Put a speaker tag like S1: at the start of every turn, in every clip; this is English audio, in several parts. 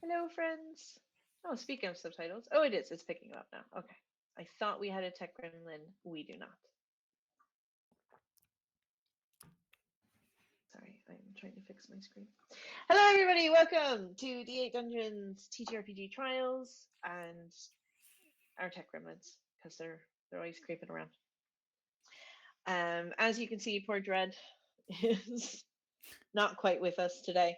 S1: Hello, friends. Oh, speaking of subtitles. Oh, it is. It's picking it up now. Okay. I thought we had a tech gremlin. We do not. Sorry, I'm trying to fix my screen. Hello, everybody. Welcome to D8 Dungeons TTRPG Trials and our tech gremlins because they're always creeping around. As you can see, poor Dread is not quite with us today.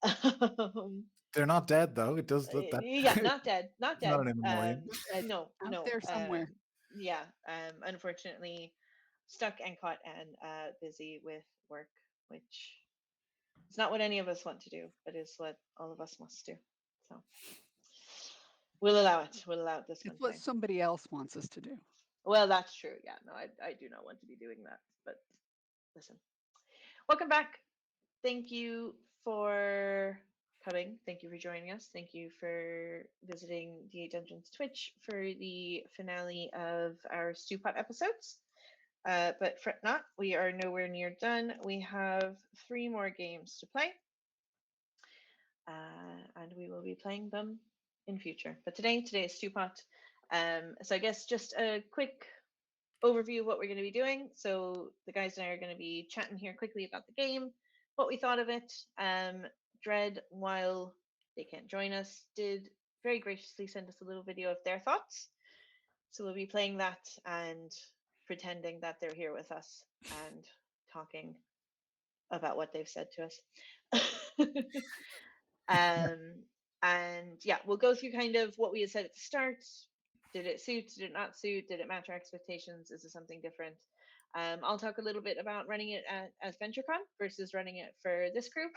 S1: um,
S2: They're not dead though. It does look that
S1: yeah, not dead, not
S2: it's not
S1: dead.
S2: an in memoriam.
S1: No,
S3: Out
S1: no.
S3: there somewhere.
S1: Yeah. Unfortunately, stuck and caught and busy with work, which is not what any of us want to do, but is what all of us must do. So we'll allow it. We'll allow it this one
S3: It's what
S1: time.
S3: somebody else wants us to do.
S1: Well, that's true. Yeah, no, I do not want to be doing that. But listen, welcome back. Thank you for coming. Thank you for joining us. Thank you for visiting the Dungeons Twitch for the finale of our Stewpot episodes. But fret not, we are nowhere near done. We have 3 more games to play, and we will be playing them in future. But today is Stewpot. So I guess just a quick overview of what we're going to be doing. So the guys and I are going to be chatting here quickly about the game, what we thought of it. Dread, while they can't join us, did very graciously send us a little video of their thoughts. So we'll be playing that and pretending that they're here with us and talking about what they've said to us. um, and yeah, we'll go through kind of what we had said at the start. Did it suit? Did it not suit? Did it match our expectations? Is it something different? I'll talk a little bit about running it as VentureCon versus running it for this group,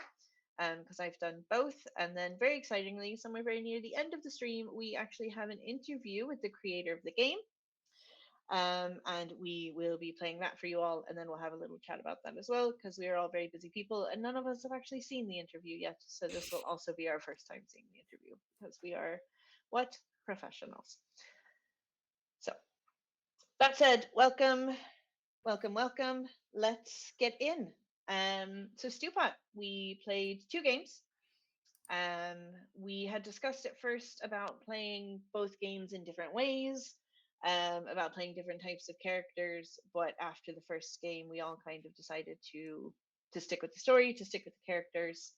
S1: because I've done both. And then, very excitingly, somewhere very near the end of the stream, we actually have an interview with the creator of the game. And we will be playing that for you all, and then we'll have a little chat about that as well, because we are all very busy people, and none of us have actually seen the interview yet. So this will also be our first time seeing the interview, because we are what? Professionals. So that said, welcome, welcome, welcome. Let's get in. So Stewpot, we played 2 games. We had discussed at first about playing both games in different ways, about playing different types of characters, but after the first game, we all kind of decided to stick with the story, to stick with the characters.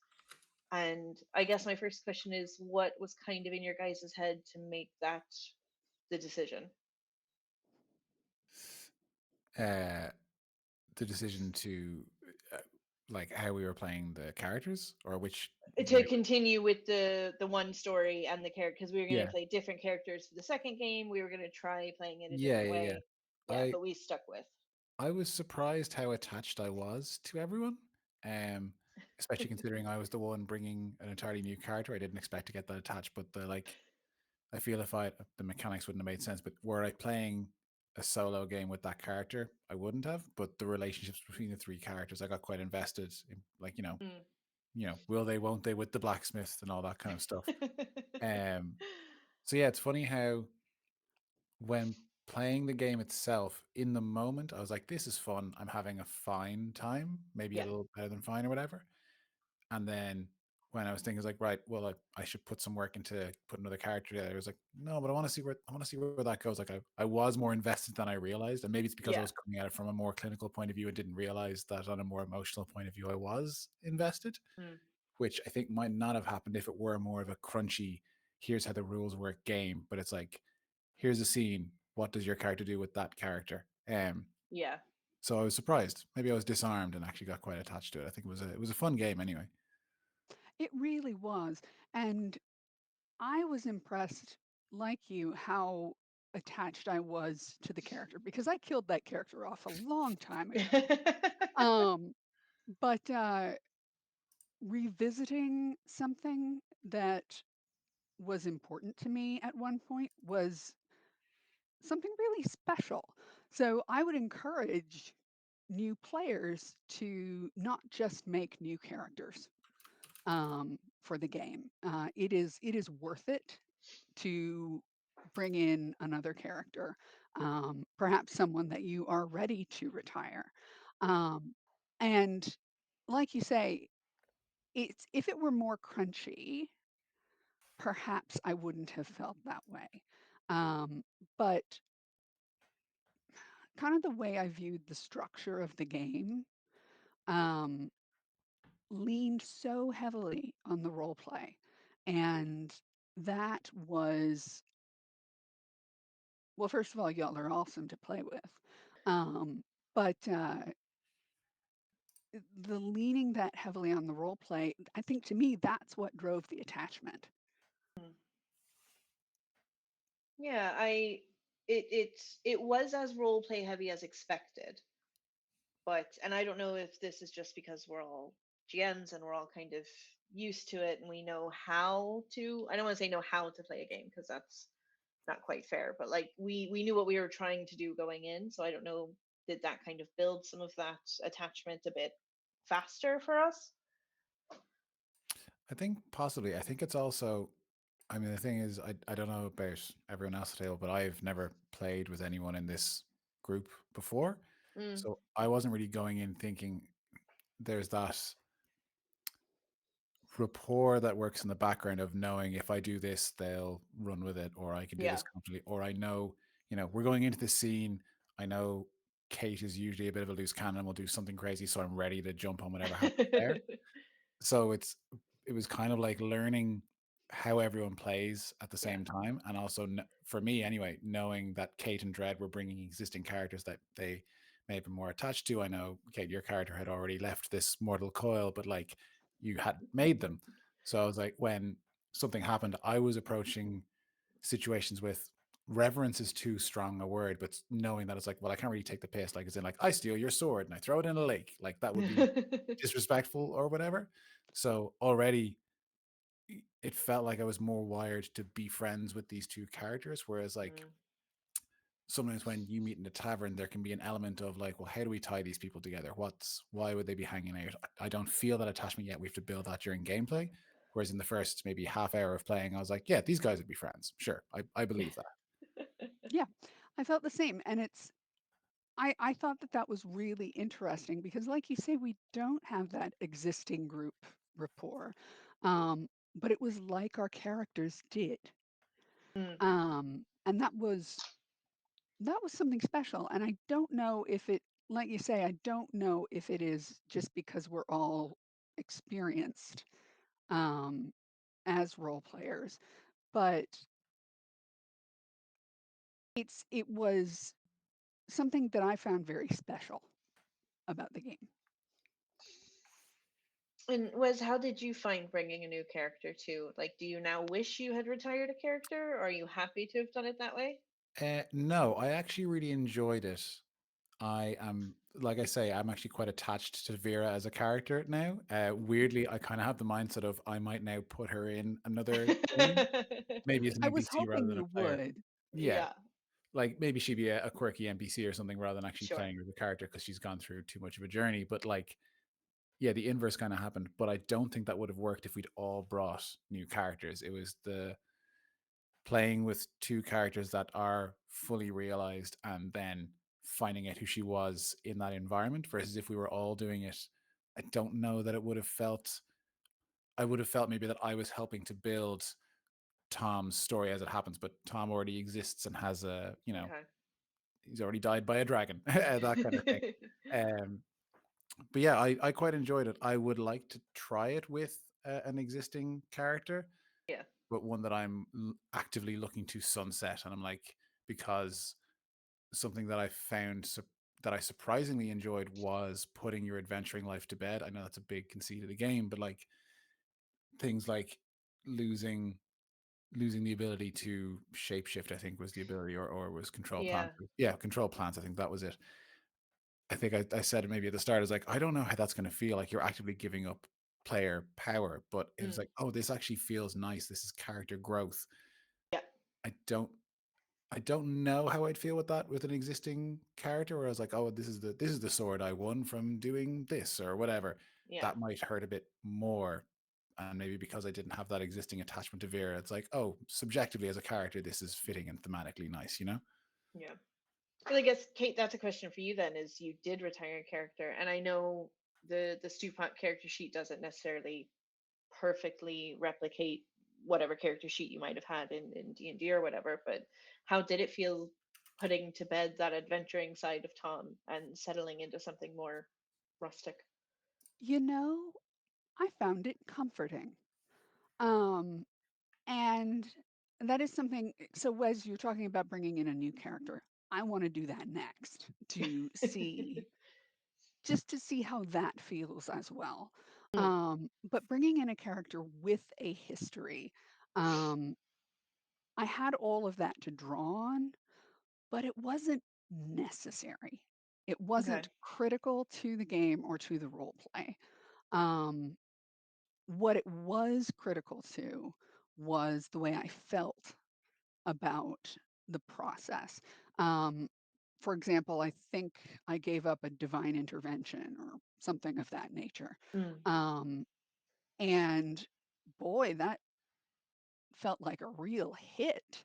S1: And I guess my first question is, what was kind of in your guys' head to make that the decision?
S2: Uh, the decision to uh, like how we were playing the characters or which
S1: To
S2: way.
S1: continue with the one story and the character, because we were going to
S2: Yeah,
S1: play different characters for the second game. We were going to try playing it a
S2: yeah,
S1: different
S2: yeah, yeah.
S1: way. Yeah,
S2: I
S1: but we stuck with.
S2: I was surprised how attached I was to everyone. Um, Especially considering I was the one bringing an entirely new character. I didn't expect to get that attached, but the like, I feel if I the mechanics wouldn't have made sense. But were I playing a solo game with that character, I wouldn't have. But the relationships between the 3 characters, I got quite invested in, like
S1: Mm.
S2: will they, won't they, with the blacksmith and all that kind of stuff. Um, so yeah, it's funny how when playing the game itself, in the moment, I was like, "This is fun. I'm having a fine time, maybe a
S1: Yeah.
S2: little better than fine or whatever." And then when I was thinking, I was like, "Right, well, I should put some work into put another character together." I was like, "No, but I want to see where that goes." Like I was more invested than I realized, and maybe it's because I
S1: Yeah.
S2: was coming at it from a more clinical point of view and didn't realize that on a more emotional point of view, I was invested,
S1: Mm.
S2: which I think might not have happened if it were more of a crunchy, here's how the rules work game. But it's like, here's a scene. What does your character do with that character?
S1: Yeah.
S2: So I was surprised. Maybe I was disarmed and actually got quite attached to it. I think it was a fun game anyway.
S3: It really was. And I was impressed, like you, how attached I was to the character because I killed that character off a long time ago. Um, but revisiting something that was important to me at one point was something really special. So I would encourage new players to not just make new characters for the game. It is worth it to bring in another character, perhaps someone that you are ready to retire. Um, and like you say, it's if it were more crunchy, perhaps I wouldn't have felt that way. But kind of the way I viewed the structure of the game um, leaned so heavily on the role play. And that was, well, first of all, y'all are awesome to play with. But the leaning that heavily on the role play, I think to me, that's what drove the attachment.
S1: Mm. Yeah, it was as role play heavy as expected, but and I don't know if this is just because we're all GMs and we're all kind of used to it and we know how to. I don't want to say know how to play a game because that's not quite fair, but like we knew what we were trying to do going in, so I don't know, did that kind of build some of that attachment a bit faster for us?
S2: I think possibly. I think it's also, I mean, the thing is, I don't know about everyone else at the table, but I've never played with anyone in this group before.
S1: Mm,
S2: So I wasn't really going in thinking there's that rapport that works in the background of knowing if I do this, they'll run with it, or I can do
S1: yeah.
S2: this comfortably, or I know, we're going into the scene. I know Kate is usually a bit of a loose cannon and will do something crazy, so I'm ready to jump on whatever happens there. So it was kind of like learning how everyone plays at the
S1: Yeah.
S2: same time, and also for me anyway, knowing that Kate and Dredd were bringing existing characters that they may have been more attached to. I know, Kate, your character had already left this mortal coil, but like you had made them. So I was like, when something happened, I was approaching situations with reverence is too strong a word, but knowing that it's like, well, I can't really take the piss. Like, it's in like, I steal your sword and I throw it in a lake. Like, that would be disrespectful or whatever. So already it felt like I was more wired to be friends with these two characters. Whereas, like,
S1: Mm,
S2: sometimes when you meet in a tavern, there can be an element of like, well, how do we tie these people together? Why would they be hanging out? I don't feel that attachment yet. We have to build that during gameplay. Whereas in the first maybe half hour of playing, I was like, yeah, these guys would be friends. Sure. I believe that.
S3: Yeah, I felt the same. And I thought that that was really interesting because, like you say, we don't have that existing group rapport. Um, but it was like our characters did.
S1: mm,
S3: And that was something special. And I don't know if it, like you say, I don't know if it is just because we're all experienced um, as role players, but it was something that I found very special about the game.
S1: and Wes, how did you find bringing a new character to? Like, do you now wish you had retired a character, or are you happy to have done it that way?
S2: No, I actually really enjoyed it. I am, like I say, I'm actually quite attached to Vera as a character now. Weirdly, I kind of have the mindset of I might now put her in another game, maybe as an
S3: I was
S2: NPC rather
S3: hoping
S2: than a
S3: you
S2: player.
S3: would.
S2: Yeah,
S1: Yeah,
S2: like maybe she'd be a quirky NPC or something rather than actually
S1: sure.
S2: playing her as a character because she's gone through too much of a journey. But like, yeah, the inverse kind of happened. But I don't think that would have worked if we'd all brought new characters. It was the playing with two characters that are fully realized and then finding out who she was in that environment versus if we were all doing it. I don't know that it would have felt, I would have felt maybe that I was helping to build Tom's story as it happens, but Tom already exists and has a, he's already died by a dragon, that kind of thing.
S1: Okay.
S2: Um, but yeah, I quite enjoyed it. I would like to try it with an existing character,
S1: Yeah.
S2: but one that I'm actively looking to sunset. And I'm like, because something that I found that I surprisingly enjoyed was putting your adventuring life to bed. I know that's a big conceit of the game, but like things like losing the ability to shapeshift, I think was the ability, or was control
S1: Yeah.
S2: plants. Yeah, control plants. I think that was it. I think I said it maybe at the start. I was like, I don't know how that's going to feel. Like you're actively giving up player power, but it was
S1: Mm.
S2: like, oh, this actually feels nice. This is character growth.
S1: Yeah.
S2: I don't I don't know how I'd feel with that with an existing character where I was like, oh, this is the sword I won from doing this or whatever.
S1: Yeah.
S2: That might hurt a bit more. And maybe because I didn't have that existing attachment to Vera, it's like, oh, subjectively as a character, this is fitting and thematically nice, you know?
S1: Yeah. Well, I guess Kate, that's a question for you then. Is you did retire a character, and I know the Stewpot character sheet doesn't necessarily perfectly replicate whatever character sheet you might have had in D&D or whatever, but how did it feel putting to bed that adventuring side of Tom and settling into something more rustic?
S3: You know, I found it comforting. Um, and that is something. So, Wes, you're talking about bringing in a new character. I want to do that next to see, just to see how that feels as well.
S1: Mm,
S3: But bringing in a character with a history, um, I had all of that to draw on, but it wasn't necessary. It
S1: okay.
S3: wasn't critical to the game or to the role play. Um, what it was critical to was the way I felt about the process. Um, for example, I think I gave up a divine intervention or something of that nature.
S1: Mm,
S3: Um, and boy, that felt like a real hit.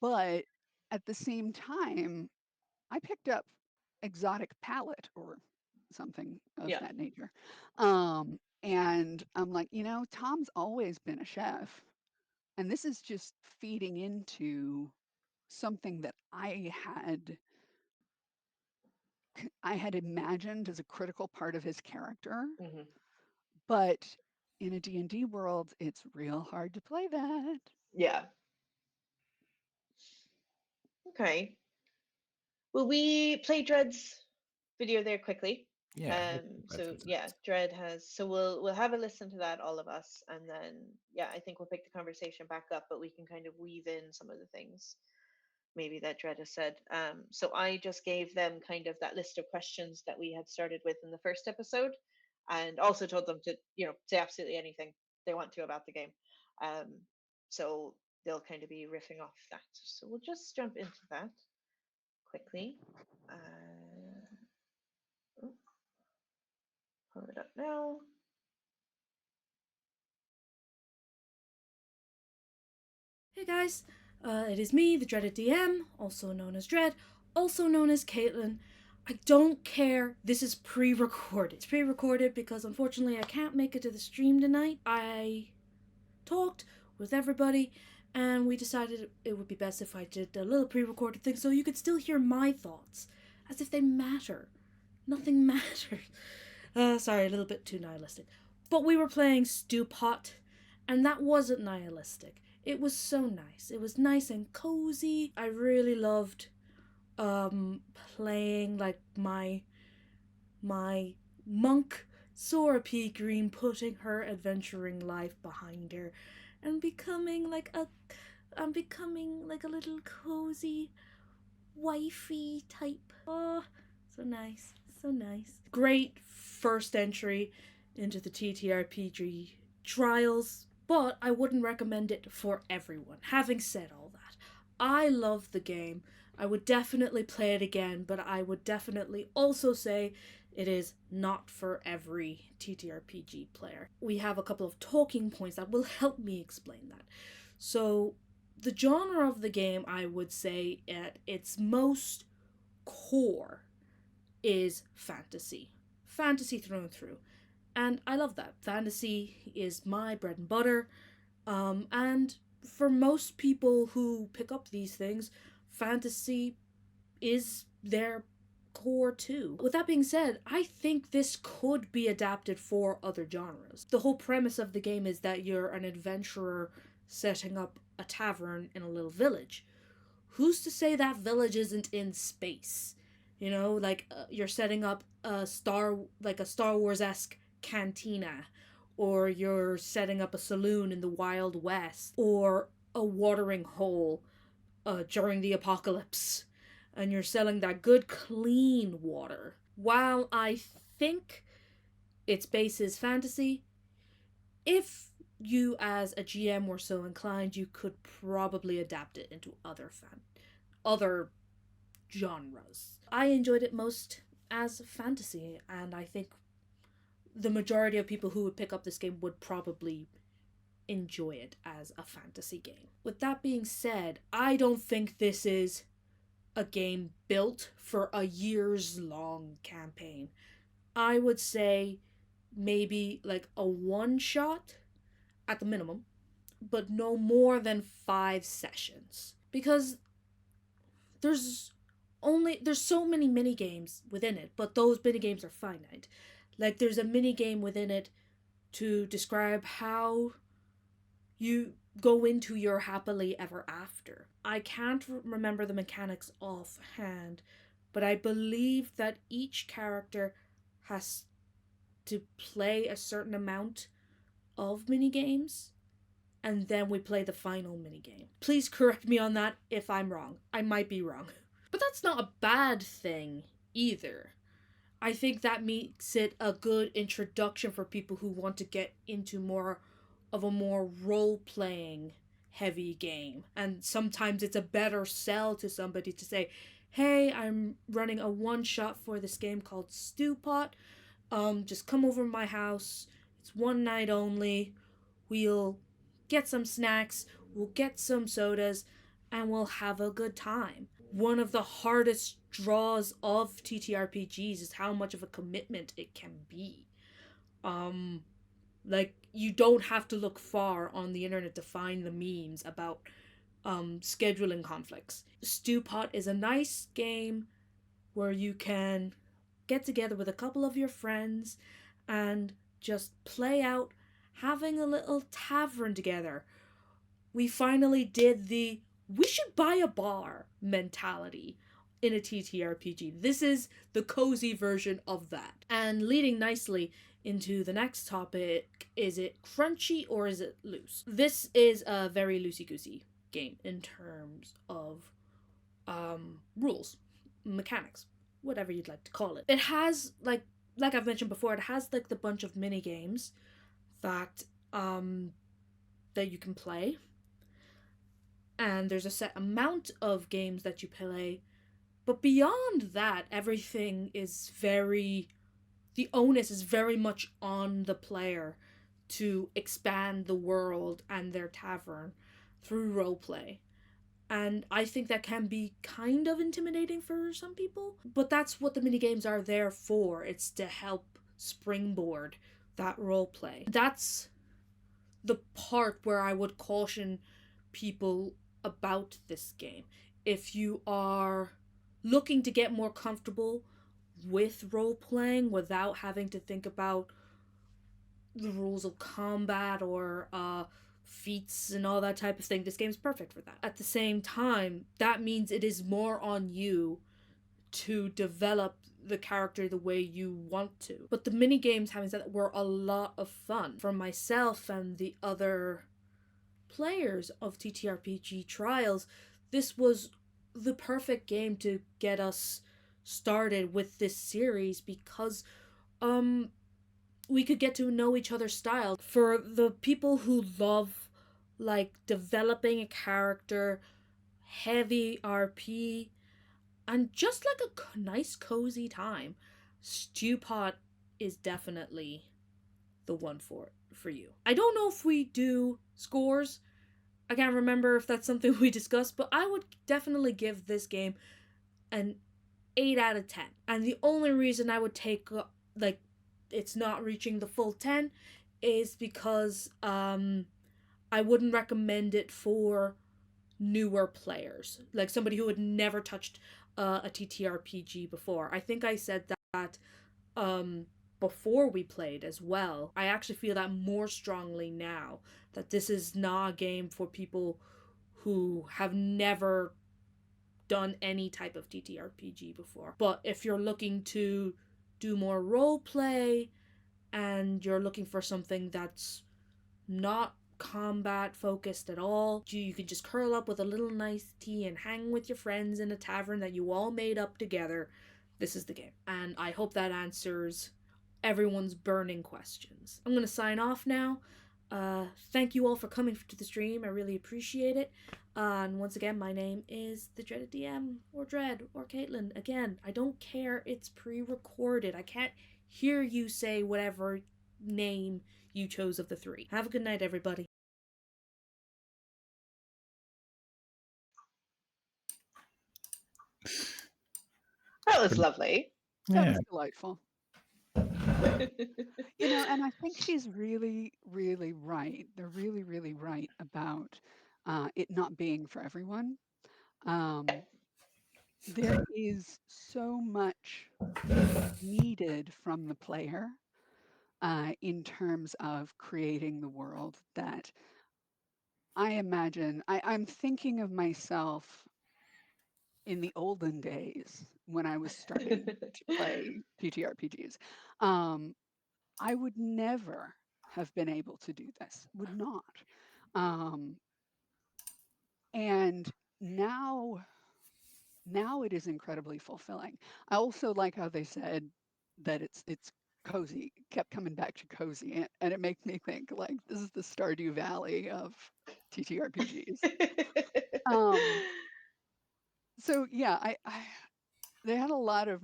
S3: But at the same time, I picked up exotic palate or something of
S1: yeah.
S3: that nature. And I'm like, Tom's always been a chef. And this is just feeding into something that I had imagined as a critical part of his character,
S1: Hmm.
S3: but in a D&D world, it's real hard to play that.
S1: Yeah. Okay. Well, we play Dread's video there quickly.
S2: Yeah, that's
S1: So
S2: what's
S1: yeah,
S2: next.
S1: Dread has. So we'll have a listen to that, all of us, and then yeah, I think we'll pick the conversation back up, but we can kind of weave in some of the things maybe that Dread has said. So I just gave them kind of that list of questions that we had started with in the first episode, and also told them to say absolutely anything they want to about the game. Um, so they'll kind of be riffing off that. So we'll just jump into that quickly. Oh, pull it up now.
S4: Hey guys, it is me, the dreaded DM, also known as Dread, also known as Caitlin. I don't care, this is pre-recorded. It's pre-recorded because unfortunately I can't make it to the stream tonight. I talked with everybody and we decided it would be best if I did a little pre-recorded thing so you could still hear my thoughts, as if they matter. Nothing matters. Sorry, a little bit too nihilistic. But we were playing Stewpot, and that wasn't nihilistic. It was so nice. It was nice and cozy. I really loved playing like my monk Sora P. Green, putting her adventuring life behind her and becoming like a little cozy wifey type. Oh, so nice. So nice. Great first entry into the TTRPG trials, but I wouldn't recommend it for everyone. Having said all that, I love the game. I would definitely play it again, but I would definitely also say it is not for every TTRPG player. We have a couple of talking points that will help me explain that. So, the genre of the game, I would say, at its most core is fantasy. Fantasy through and through. And I love that. Fantasy is my bread and butter. And for most people who pick up these things, fantasy is their core too. With that being said, I think this could be adapted for other genres. The whole premise of the game is that you're an adventurer setting up a tavern in a little village. Who's to say that village isn't in space? You're setting up a Star Wars esque cantina, or you're setting up a saloon in the Wild West, or a watering hole during the apocalypse, and you're selling that good clean water. While I think its base is fantasy, if you as a GM were so inclined, you could probably adapt it into other genres. I enjoyed it most as fantasy, and I think the majority of people who would pick up this game would probably enjoy it as a fantasy game. With that being said, I don't think this is a game built for a years long campaign. I would say maybe like a one shot at the minimum, but no more than 5 sessions. Because there's so many mini games within it, but those mini games are finite. Like there's a mini game within it to describe how you go into your happily ever after. I can't remember the mechanics offhand, but I believe that each character has to play a certain amount of mini games, and then we play the final mini game. Please correct me on that if I'm wrong. I might be wrong. But that's not a bad thing either. I think that makes it a good introduction for people who want to get into more of a more role-playing heavy game. And sometimes it's a better sell to somebody to say, hey, I'm running a one-shot for this game called Stewpot. Just come over to my house. It's one night only. We'll get some snacks, we'll get some sodas, and we'll have a good time. One of the hardest draws of TTRPGs is how much of a commitment it can be. Like, you don't have to look far on the internet to find the memes about scheduling conflicts. Stewpot is a nice game where you can get together with a couple of your friends and just play out having a little tavern together. We finally did the we should buy a bar mentality in a TTRPG. This is the cozy version of that. And leading nicely into the next topic, is it crunchy or is it loose? This is a very loosey-goosey game in terms of rules, mechanics, whatever you'd like to call it. It has like I've mentioned before, it has like the bunch of mini games that that you can play, and there's a set amount of games that you play, but beyond that, everything is the onus is very much on the player to expand the world and their tavern through roleplay. And I think that can be kind of intimidating for some people, but that's what the minigames are there for. It's to help springboard that roleplay. That's the part where I would caution people about this game. If you are looking to get more comfortable with role-playing without having to think about the rules of combat or feats and all that type of thing, this game's perfect for that. At the same time, that means it is more on you to develop the character the way you want to. But the mini games, having said that, were a lot of fun. For myself and the other players of TTRPG Trials, this was the perfect game to get us started with this series because we could get to know each other's style. For the people who love like developing a character, heavy RP, and just like a nice cozy time, Stewpot is definitely the one for you. I don't know if we do scores. I can't remember if that's something we discussed, but I would definitely give this game an 8 out of 10. And the only reason I would take like it's not reaching the full 10 is because I wouldn't recommend it for newer players, like somebody who had never touched a TTRPG before. I think I said that before we played as well. I actually feel that more strongly now, that this is not a game for people who have never done any type of TTRPG before. But if you're looking to do more role play and you're looking for something that's not combat focused at all, you can just curl up with a little nice tea and hang with your friends in a tavern that you all made up together, this is the game. And I hope that answers everyone's burning questions. I'm going to sign off now. Thank you all for coming to the stream. I really appreciate it. And once again, my name is the Dreaded DM, or Dread, or Caitlin. Again, I don't care. It's pre-recorded. I can't hear you say whatever name you chose of the three. Have a good night, everybody.
S1: That was lovely.
S3: That
S2: Yeah.
S3: was delightful. And I think she's really, really right. They're really, really right about it not being for everyone. Um, there is so much needed from the player in terms of creating the world that I imagine I'm thinking of myself in the olden days when I was starting to play TTRPGs. Um, I would never have been able to do this, would not. Um, and now, now it is incredibly fulfilling. I also like how they said that it's cozy, kept coming back to cozy, and it makes me think like this is the Stardew Valley of TTRPGs. Um, so yeah, I they had a lot of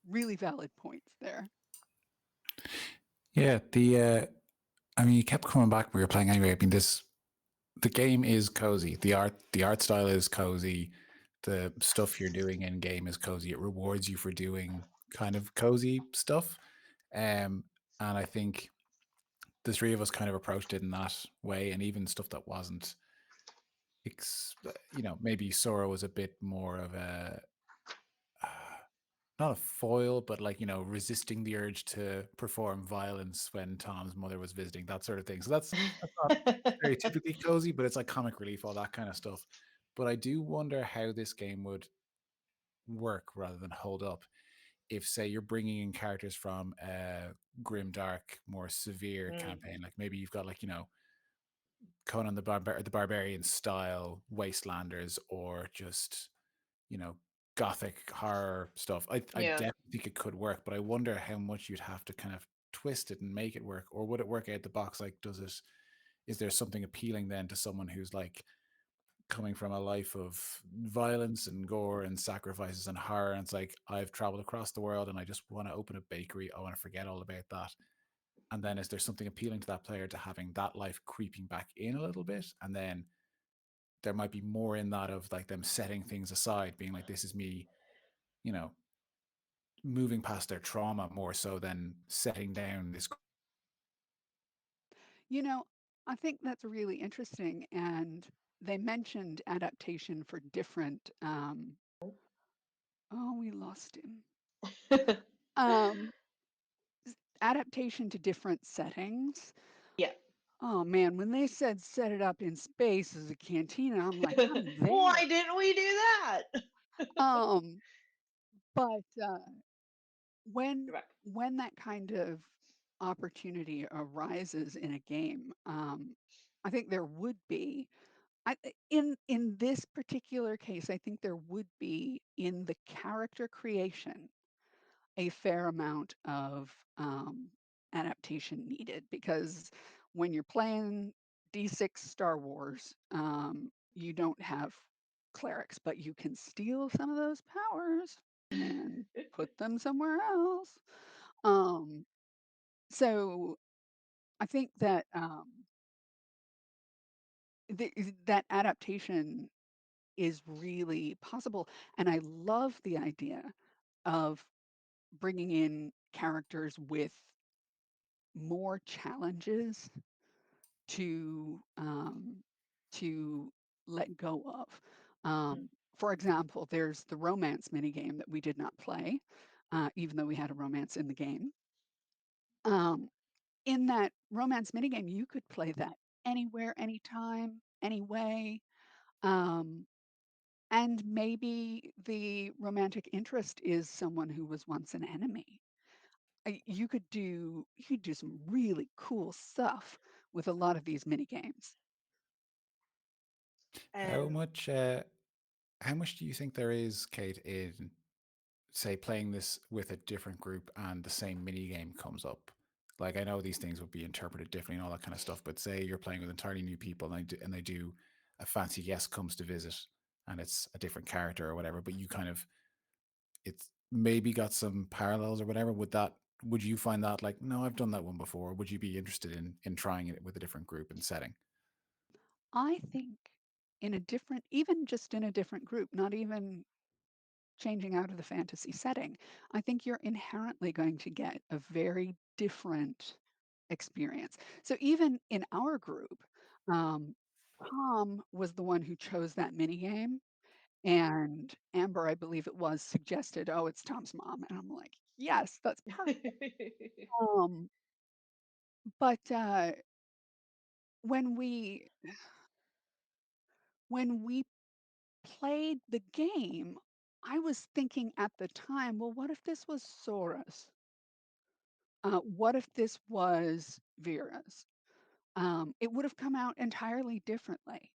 S3: really valid points there.
S2: Yeah, I mean, you kept coming back when we were playing anyway. I mean, the game is cozy. The art style is cozy. The stuff you're doing in game is cozy. It rewards you for doing kind of cozy stuff. And I think the three of us kind of approached it in that way, and even stuff that wasn't, maybe Sora was a bit more of a not a foil, but like resisting the urge to perform violence when Tom's mother was visiting, that sort of thing. So that's not stereotypically cozy, but it's like comic relief, all that kind of stuff. But I do wonder how this game would work rather than hold up if, say, you're bringing in characters from a grim, dark, more severe
S1: Mm,
S2: campaign. Like maybe you've got like Conan the Barbarian style Wastelanders, or just you know gothic horror stuff. I
S1: yeah.
S2: definitely think it could work, but I wonder how much you'd have to kind of twist it and make it work, or would it work out the box? Like, is there something appealing then to someone who's like coming from a life of violence and gore and sacrifices and horror, and it's like, I've traveled across the world and I just want to open a bakery, I want to forget all about that? And then is there something appealing to that player to having that life creeping back in a little bit? And then there might be more in that of like them setting things aside, being like, this is me, you know, moving past their trauma more so than setting down this.
S3: You know, I think that's really interesting. And they mentioned adaptation for different. Oh, we lost him. Um, Adaptation to different settings.
S1: Yeah.
S3: Oh man, when they said set it up in space as a cantina, I'm like, I'm there.
S1: Why didn't we do that?
S3: Um, but when
S1: You're back.
S3: when that kind of opportunity arises in a game, I think there would be. In this particular case, I think there would be in the character creation a fair amount of adaptation needed because when you're playing D6 Star Wars, you don't have clerics, but you can steal some of those powers and put them somewhere else. Um, so I think that that adaptation is really possible, and I love the idea of bringing in characters with more challenges to to let go of.
S1: Mm.
S3: For example, there's the romance minigame that we did not play, even though we had a romance in the game. Um, in that romance minigame, you could play that anywhere, anytime, anyway. Um, and maybe the romantic interest is someone who was once an enemy. You could do some really cool stuff with a lot of these mini games.
S2: How
S1: Um,
S2: much how much do you think there is, Kate, in, say, playing this with a different group and the same mini game comes up? Like, I know these things would be interpreted differently and all that kind of stuff, but say you're playing with entirely new people and they do a fancy guest comes to visit and it's a different character or whatever, but you kind of, it's maybe got some parallels or whatever. Would you find that like, no, I've done that one before? Would you be interested in trying it with a different group and setting?
S3: I think in a different, even just in a different group, not even changing out of the fantasy setting, I think you're inherently going to get a very different experience. So even in our group, um, Tom was the one who chose that mini game, and Amber, I believe it was, suggested, "Oh, it's Tom's mom," and I'm like, "Yes, that's perfect." Um, but when we when we played the game, I was thinking at the time, well, what if this was Sora's? What if this was Vera's? It would have come out entirely differently.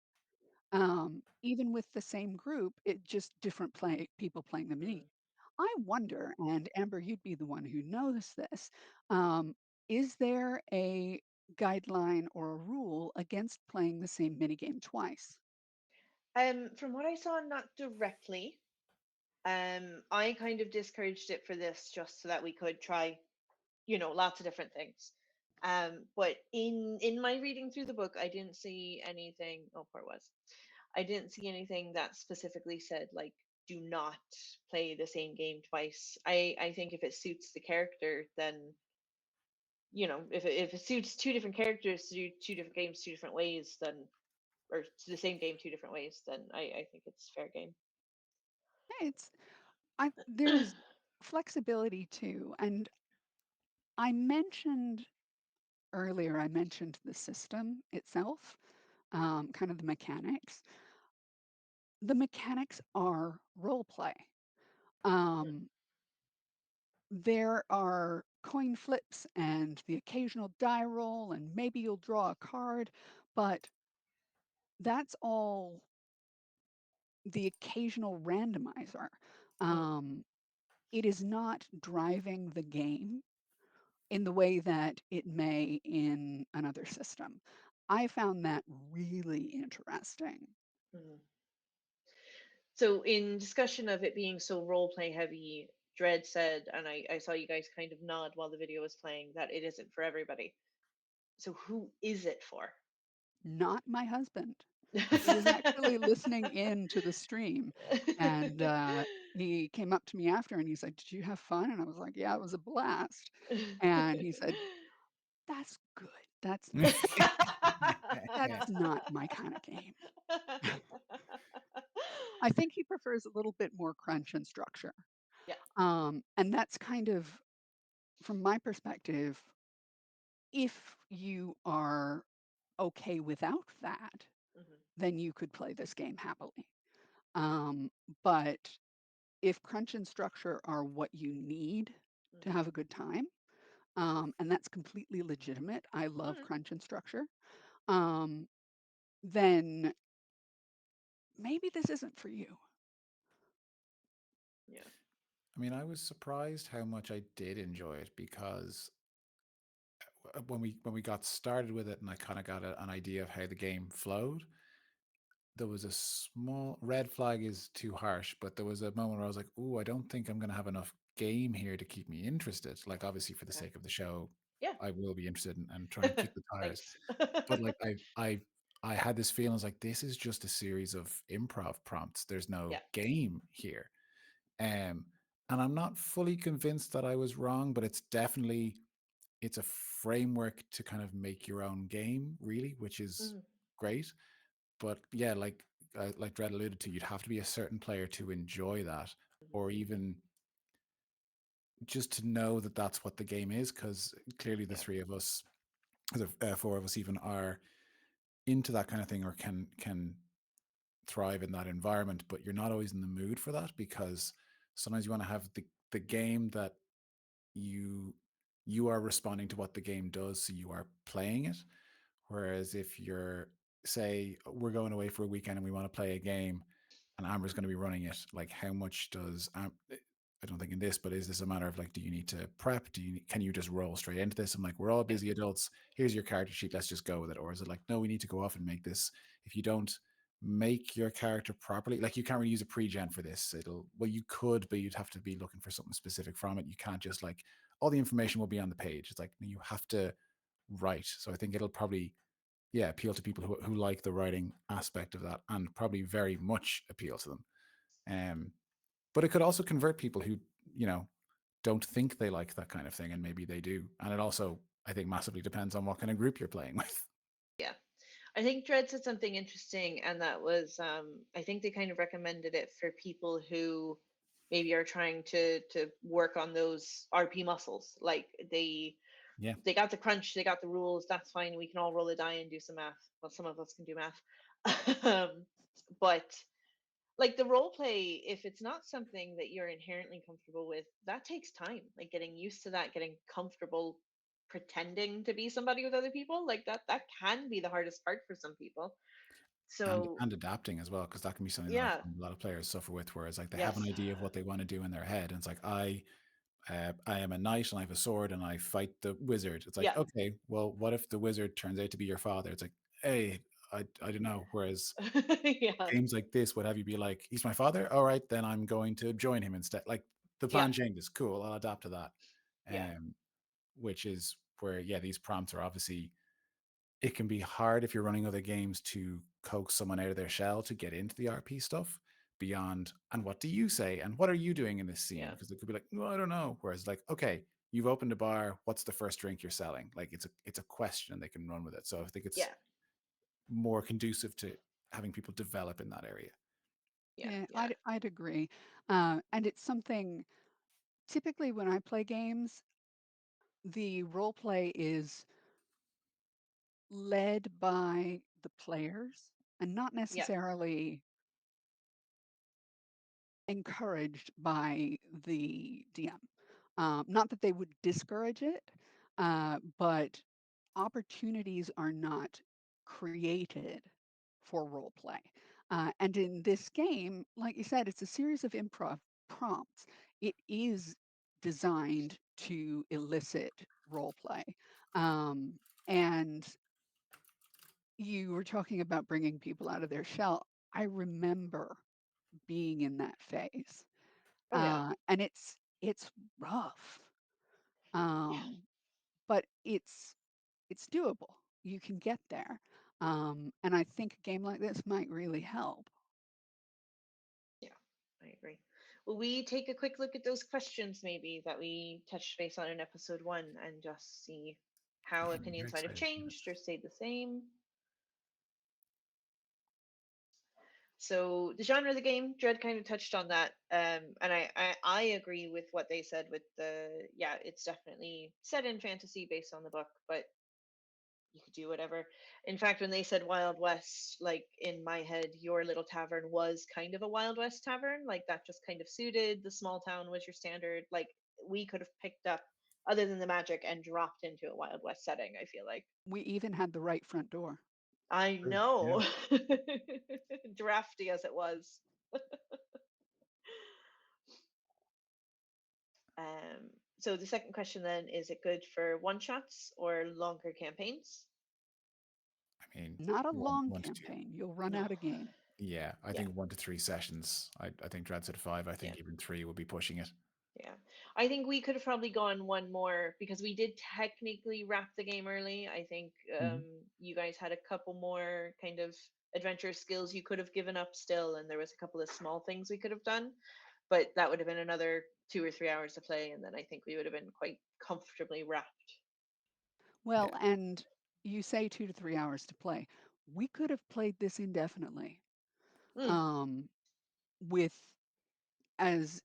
S3: Even with the same group, it just different people playing the mini.
S1: Mm.
S3: I wonder, and Amber, you'd be the one who knows this, is there a guideline or a rule against playing the same mini game twice?
S1: From what I saw, not directly. I kind of discouraged it for this just so that we could try, lots of different things. But in my reading through the book, I didn't see anything. Oh, poor was. I didn't see anything that specifically said like do not play the same game twice. I think if it suits the character, then if it suits two different characters to do two different games two different ways, then or to the same game two different ways, then I think it's fair game.
S3: It's there's flexibility too, and I mentioned earlier, I mentioned the system itself, kind of the mechanics. The mechanics are role play. Um, there are coin flips and the occasional die roll, and maybe you'll draw a card, but that's all the occasional randomizer.
S1: Mm,
S3: Um, it is not driving the game in the way that it may in another system. I found that really interesting.
S1: mhm. So in discussion of it being so role play heavy, Dread said, and I saw you guys kind of nod while the video was playing, that it isn't for everybody. So who is it for?
S3: Not my husband. He was actually listening in to the stream, and he came up to me after and he's like, "Did you have fun?" And I was like, "Yeah, it was a blast." And he said, "That's good. That's not my kind of game." I think he prefers a little bit more crunch and structure.
S1: Yeah.
S3: And that's kind of, from my perspective, if you are okay without that,
S1: Mhm,
S3: then you could play this game happily. Um, but if crunch and structure are what you need to
S1: mhm.
S3: have a good time, and that's completely legitimate, I love
S1: Mm,
S3: crunch and structure, um, then maybe this isn't for you.
S1: yeah.
S2: I mean, I was surprised how much I did enjoy it because when we got started with it and I kind of got an idea of how the game flowed, there was a small red flag is too harsh, but there was a moment where I was like, "Ooh, I don't think I'm going to have enough game here to keep me interested." Like, obviously, for the
S1: Okay.
S2: sake of the show,
S1: Yeah.
S2: I will be interested in and try and kick the tires.
S1: Thanks.
S2: But like, I had this feeling, I was like, this is just a series of improv prompts. There's no
S1: Yeah.
S2: game here. Um, and I'm not fully convinced that I was wrong, but it's a framework to kind of make your own game, really, which is
S1: Mhm,
S2: great. But yeah, like Dredd alluded to, you'd have to be a certain player to enjoy that,
S1: mhm.
S2: or even just to know that that's what the game is. Because clearly, the
S1: Yeah.
S2: three of us, the four of us, even are into that kind of thing, or can thrive in that environment. But you're not always in the mood for that because sometimes you want to have the game that you you are responding to what the game does, so you are playing it. Whereas if you're, say, we're going away for a weekend and we want to play a game and Amber's going to be running it, like how much does I don't think in this, but is this a matter of like, do you need to prep? Can you just roll straight into this? I'm like, we're all
S1: Yeah.
S2: busy adults. Here's your character sheet. Let's just go with it. Or is it like, no, we need to go off and make this? If you don't make your character properly, like you can't really use a pre-gen for this. Well, you could, but you'd have to be looking for something specific from it. You can't just like all the information will be on the page. It's like you have to write. So I think it'll probably appeal to people who like the writing aspect of that and probably very much appeal to them. but it could also convert people who, you know, don't think they like that kind of thing, and maybe they do. And it also, I think, massively depends on what kind of group you're playing with.
S1: Yeah. I think Dread said something interesting, and that was I think they kind of recommended it for people who maybe are trying to work on those RP muscles. Like
S2: Yeah,
S1: they got the crunch, they got the rules, that's fine. We can all roll a die and do some math. Well, some of us can do math. But like the role play, if it's not something that you're inherently comfortable with, that takes time. Like getting used to that, getting comfortable pretending to be somebody with other people, like that can be the hardest part for some people. So
S2: and adapting as well, because that can be something that I
S1: yeah,
S2: find a lot of players suffer with, where it's like they have an
S1: yes,
S2: idea of what they want to do in their head, and it's like I am a knight and I have a sword and I fight the wizard. It's like,
S1: yeah.
S2: okay, well, what if the wizard turns out to be your father? It's like, hey, I don't know. Whereas
S1: Yeah,
S2: games like this would have you be like, he's my father. All right, then I'm going to join him instead. Like the
S1: yeah,
S2: plan changes. Cool, I'll adapt to that.
S1: yeah,
S2: Um, which is where, yeah, these prompts are obviously, it can be hard if you're running other games to coax someone out of their shell to get into the RP stuff beyond. And what do you say? And what are you doing in this scene?
S1: yeah,
S2: Because it could be like, well, I don't know. Whereas like, okay, you've opened a bar. What's the first drink you're selling? Like it's a question and they can run with it. So I think it's
S1: yeah,
S2: more conducive to having people develop in that area.
S1: yeah,
S3: Yeah,
S1: yeah,
S3: I'd agree. And it's something typically when I play games, the role play is led by the players and not
S1: yeah,
S3: necessarily encouraged by the DM. Not that they would discourage it, but opportunities are not created for role play. And in this game, like you said, it's a series of improv prompts. It is designed to elicit role play. Um, and you were talking about bringing people out of their shell. I remember being in that phase,
S1: oh yeah,
S3: and it's rough, um, but it's doable. You can get there, and I think a game like this might really help.
S1: yeah, I agree. Will we take a quick look at those questions maybe that we touched base on in episode 1 and just see how
S2: Yeah, I'm very
S1: opinions might have
S2: excited for
S1: changed
S2: this.
S1: or stayed the same? So the genre of the game, Dread kind of touched on that, and I agree with what they said with the, yeah, it's definitely set in fantasy based on the book, but you could do whatever. In fact, when they said Wild West, like in my head, your little tavern was kind of a Wild West tavern, like that just kind of suited. The small town was your standard. Like we could have picked up, other than the magic, and dropped into a Wild West setting. I feel like
S3: We even had the right front door.
S1: I
S2: True. Yeah.
S1: know, drafty as it was. Um, so the second question then, is it good for one shots or longer campaigns?
S2: I mean,
S3: Not a long
S2: 1 to 2.
S3: campaign. You'll run
S1: No.
S3: out of game.
S2: Yeah, I
S1: Yeah,
S2: think 1 to 3 sessions. I think Dread said 5. I
S1: yeah,
S2: think even 3 would be pushing it.
S1: yeah. I think we could have probably gone one more because we did technically wrap the game early. I think
S2: Mhm.
S1: you guys had a couple more kind of adventure skills you could have given up still, and there was a couple of small things we could have done, but that would have been another 2 or 3 hours to play, and then I think we would have been quite comfortably wrapped.
S3: Well,
S2: Yeah.
S3: and you say 2 to 3 hours to play. We could have played this indefinitely,
S1: Mm,
S3: um, with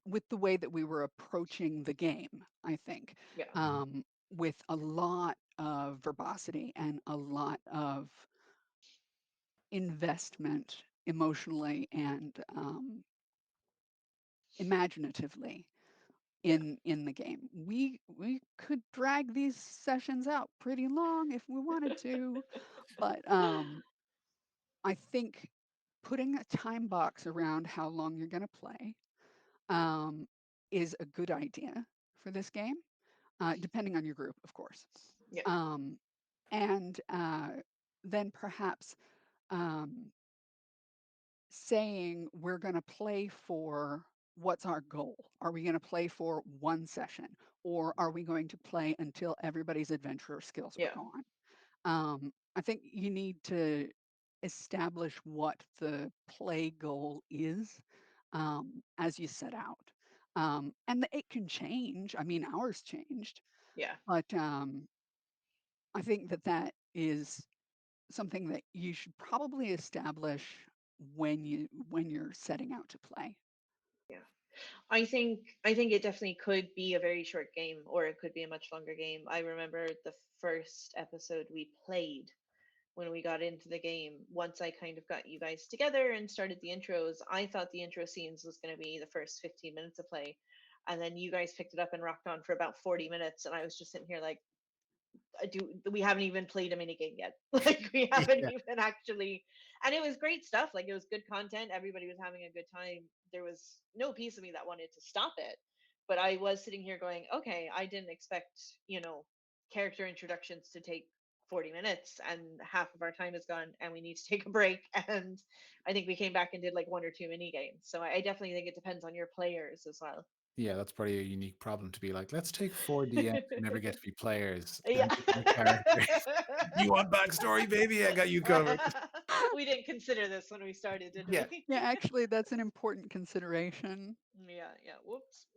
S3: with the way that we were approaching the game, I think,
S1: yeah,
S2: Mhm.
S3: with a lot of verbosity and a lot of investment emotionally and imaginatively
S1: yeah,
S3: in the game. We could drag these sessions out pretty long if we wanted to, but I think putting a time box around how long you're going to play um, is a good idea for this game, depending on your group, of course.
S1: yeah,
S3: Um, and then perhaps um, saying we're going to play for what's our goal? Are we going to play for one session or are we going to play until everybody's adventurer skills are
S1: yeah,
S3: gone? I think you need to establish what the play goal is as you set out. And it can change. I mean, ours changed,
S1: Yeah.
S3: but I think that is something that you should probably establish when you're setting out to play.
S1: Yeah. I think it definitely could be a very short game, or it could be a much longer game. I remember the first episode we played when we got into the game. Once I kind of got you guys together and started the intros, I thought the intro scenes was going to be the first 15 minutes of play. And then you guys picked it up and rocked on for about 40 minutes. And I was just sitting here like, we haven't even played a mini game yet. Like we haven't
S2: Yeah.
S1: even actually, and it was great stuff. Like it was good content. Everybody was having a good time. There was no piece of me that wanted to stop it, but I was sitting here going, okay, I didn't expect, character introductions to take 40 minutes, and half of our time is gone and we need to take a break. And I think we came back and did like one or two mini games. So I definitely think it depends on your players as well.
S2: Yeah, that's probably a unique problem to be like, let's take 4DMs who never get to be players
S1: Yeah.
S2: and make them characters. You want backstory, baby? I got you covered.
S1: We didn't consider this when we started, did
S2: Yeah.
S1: we?
S3: Yeah, actually, that's an important consideration.
S1: Yeah. Whoops.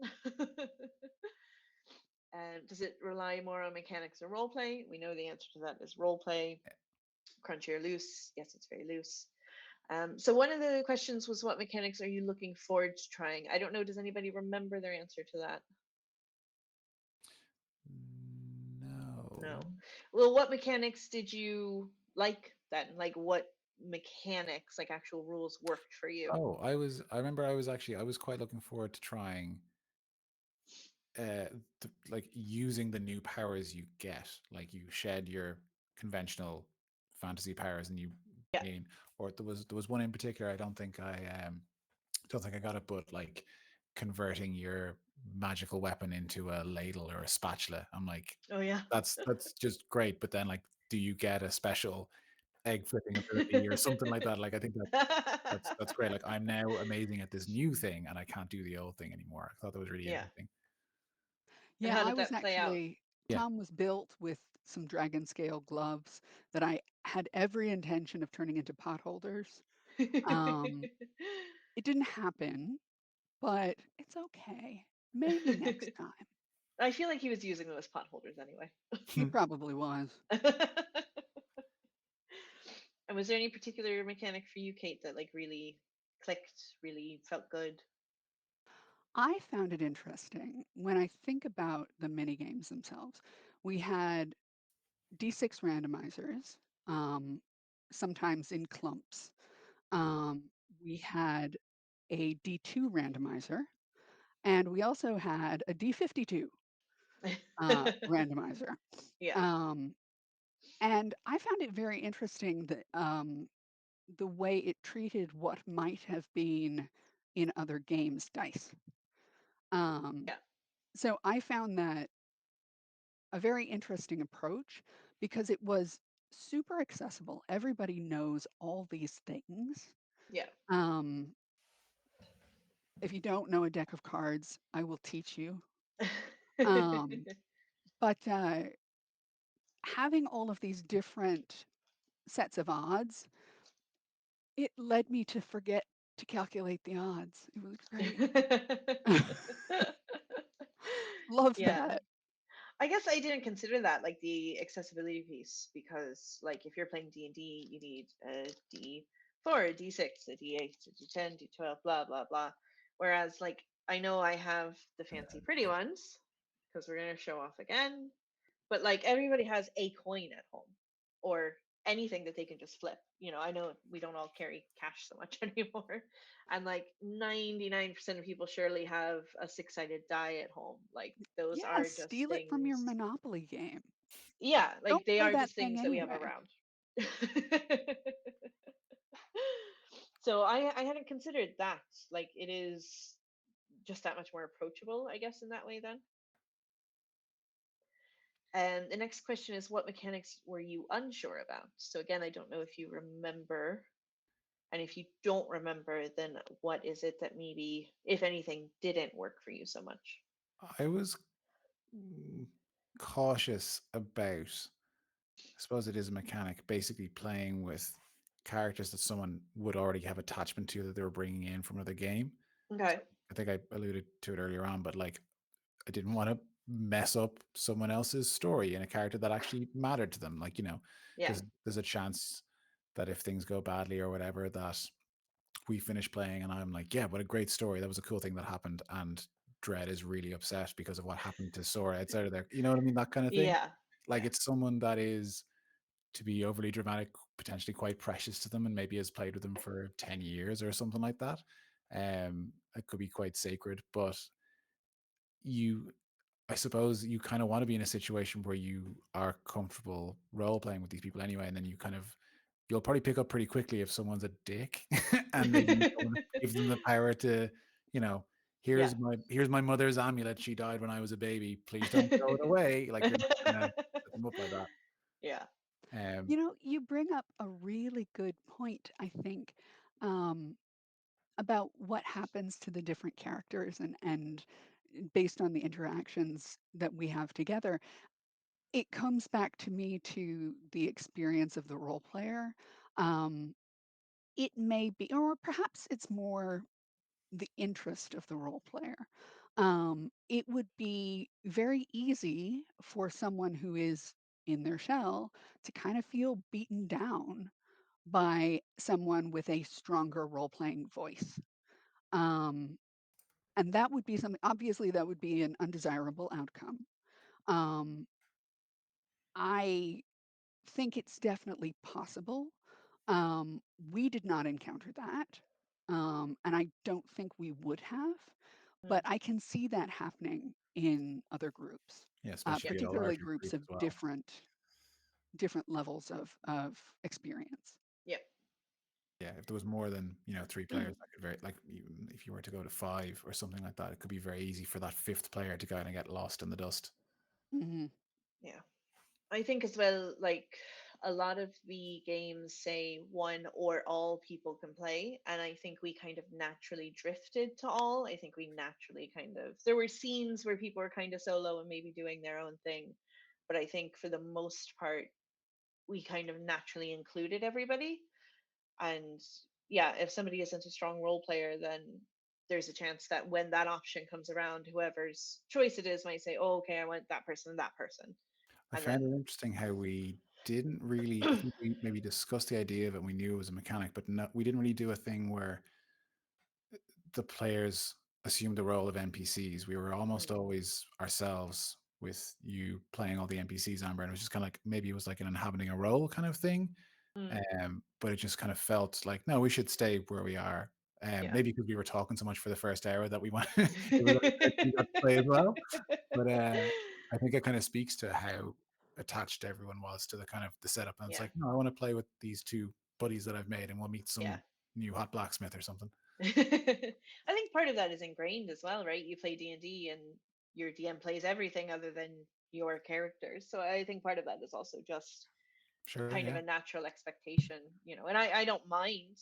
S1: Does it rely more on mechanics or role play? We know the answer to that is role play. Crunchy or loose? Yes, it's very loose. So one of the questions was, what mechanics are you looking forward to trying? I don't know. Does anybody remember their answer to that?
S2: No.
S1: No. Well, what mechanics did you like then? Like what mechanics, like actual rules, worked for you?
S2: Oh, I remember I was quite looking forward to trying like using the new powers you get. Like you shed your conventional fantasy powers and you
S1: Yeah.
S2: gain, or there was one in particular, I don't think I got it, but like converting your magical weapon into a ladle or a spatula. I'm like,
S1: Oh yeah.
S2: that's just great. But then like, do you get a special egg flipping ability or something like that? Like I think that's great. Like I'm now amazing at this new thing and I can't do the old thing anymore. I thought that was really
S1: Yeah.
S2: interesting.
S1: And
S3: Yeah,
S1: how
S3: I
S1: did
S3: was
S1: that play out?
S3: actually,
S2: Yeah.
S3: Tom was built with some dragon scale gloves that I had every intention of turning into potholders. Um, it didn't happen, but it's okay. Maybe next time.
S1: I feel like he was using them as pot holders anyway.
S3: He probably was.
S1: And was there any particular mechanic for you, Kate, that like really clicked, really felt good?
S3: I found it interesting when I think about the mini games themselves. We had D6 randomizers, um, sometimes in clumps. Um, we had a D2 randomizer, and we also had a D52 randomizer.
S1: Yeah.
S3: Um, and I found it very interesting that the way it treated what might have been in other games dice. Um,
S1: Yeah.
S3: so I found that a very interesting approach because it was super accessible. Everybody knows all these things.
S1: Yeah.
S3: Um, if you don't know a deck of cards, I will teach you. Um, but having all of these different sets of odds, it led me to forget to calculate the odds. It was great. Love
S1: Yeah.
S3: that.
S1: I guess I didn't consider that, like the accessibility piece, because like if you're playing D&D, you need a D4, a D6, a D8, a D10, D12, blah blah blah. Whereas like I know I have the fancy pretty ones because we're gonna show off again, but like everybody has a coin at home or anything that they can just flip. I know we don't all carry cash so much anymore, and like 99% of people surely have a six-sided die at home. Like those
S3: Yeah,
S1: are just
S3: steal it from your
S1: things.
S3: Monopoly game.
S1: Yeah, like
S3: Don't
S1: they
S3: play
S1: are
S3: that
S1: just
S3: thing
S1: things that we have
S3: anyway.
S1: around. So I hadn't considered that. Like it is just that much more approachable, I guess, in that way then. And the next question is, what mechanics were you unsure about? So again, I don't know if you remember. And if you don't remember, then what is it that maybe, if anything, didn't work for you so much?
S2: I was cautious about, I suppose it is a mechanic, basically playing with characters that someone would already have attachment to that they were bringing in from another game.
S1: Okay.
S2: I think I alluded to it earlier on, but like I didn't want to mess up someone else's story in a character that actually mattered to them. Like,
S1: Yeah.
S2: there's a chance that if things go badly or whatever, that we finish playing and I'm like, yeah, what a great story. That was a cool thing that happened. And Dread is really upset because of what happened to Sora outside of there. You know what I mean? That kind of thing.
S1: Yeah.
S2: Like
S1: Yeah.
S2: it's someone that is, to be overly dramatic, potentially quite precious to them and maybe has played with them for 10 years or something like that. It could be quite sacred, but you I suppose you kind of want to be in a situation where you are comfortable role playing with these people anyway, and then you'll probably pick up pretty quickly if someone's a dick, and maybe you don't want to give them the power to, you know,
S1: Yeah.
S2: here's my mother's amulet. She died when I was a baby. Please don't throw it away. Like you're not gonna set them up like that.
S1: Yeah.
S3: You bring up a really good point, I think, about what happens to the different characters and based on the interactions that we have together. It comes back to me to the experience of the role player. Um, it may be, or perhaps it's more the interest of the role player. It would be very easy for someone who is in their shell to kind of feel beaten down by someone with a stronger role playing voice. Um, and that would be something, obviously, that would be an undesirable outcome. Um, I think it's definitely possible. We did not encounter that. And I don't think we would have, but I can see that happening in other groups,
S2: Yeah, especially
S1: Yep.
S2: if you had a
S3: particularly
S2: larger
S3: groups
S2: group
S3: of
S2: as well.
S3: different levels of experience.
S1: Yep.
S2: Yeah, if there was more than 3 players, that could very, like, even if you were to go to 5 or something like that, it could be very easy for that 5th player to kind of get lost in the dust.
S3: Hmm.
S1: Yeah. I think as well, like a lot of the games say one or all people can play, and I think we kind of naturally drifted to all. I think we naturally there were scenes where people were kind of solo and maybe doing their own thing, but I think for the most part, we kind of naturally included everybody. And yeah, if somebody isn't a strong role player, then there's a chance that when that option comes around, whoever's choice it is might say, "Oh, okay, I want that person and that person,"
S2: I
S1: and
S2: found it
S1: then
S2: interesting how we didn't really, I think we maybe discussed the idea of it and we knew it was a mechanic, but no, we didn't really do a thing where the players assumed the role of NPCs. We were almost
S1: Mm,
S2: always ourselves with you playing all the NPCs, Amber, and it was just kind of like maybe it was like an inhabiting a role kind of thing.
S1: mm,
S2: But it just kind of felt like, no, we should stay where we are.
S1: yeah.
S2: Maybe because we were talking so much for the first hour that we want it was only fair that we got to play as well. But I think it kind of speaks to how attached everyone was to the kind of the setup. And it's
S1: Yeah,
S2: like, no, I want to play with these 2 buddies that I've made, and we'll meet
S1: yeah.
S2: some new hot blacksmith or something.
S1: I think part of that is ingrained as well, right? You play D&D and your DM plays everything other than your characters. So I think part of that is also just
S2: Sure,
S1: kind of
S2: yeah.
S1: a natural expectation, and I don't mind,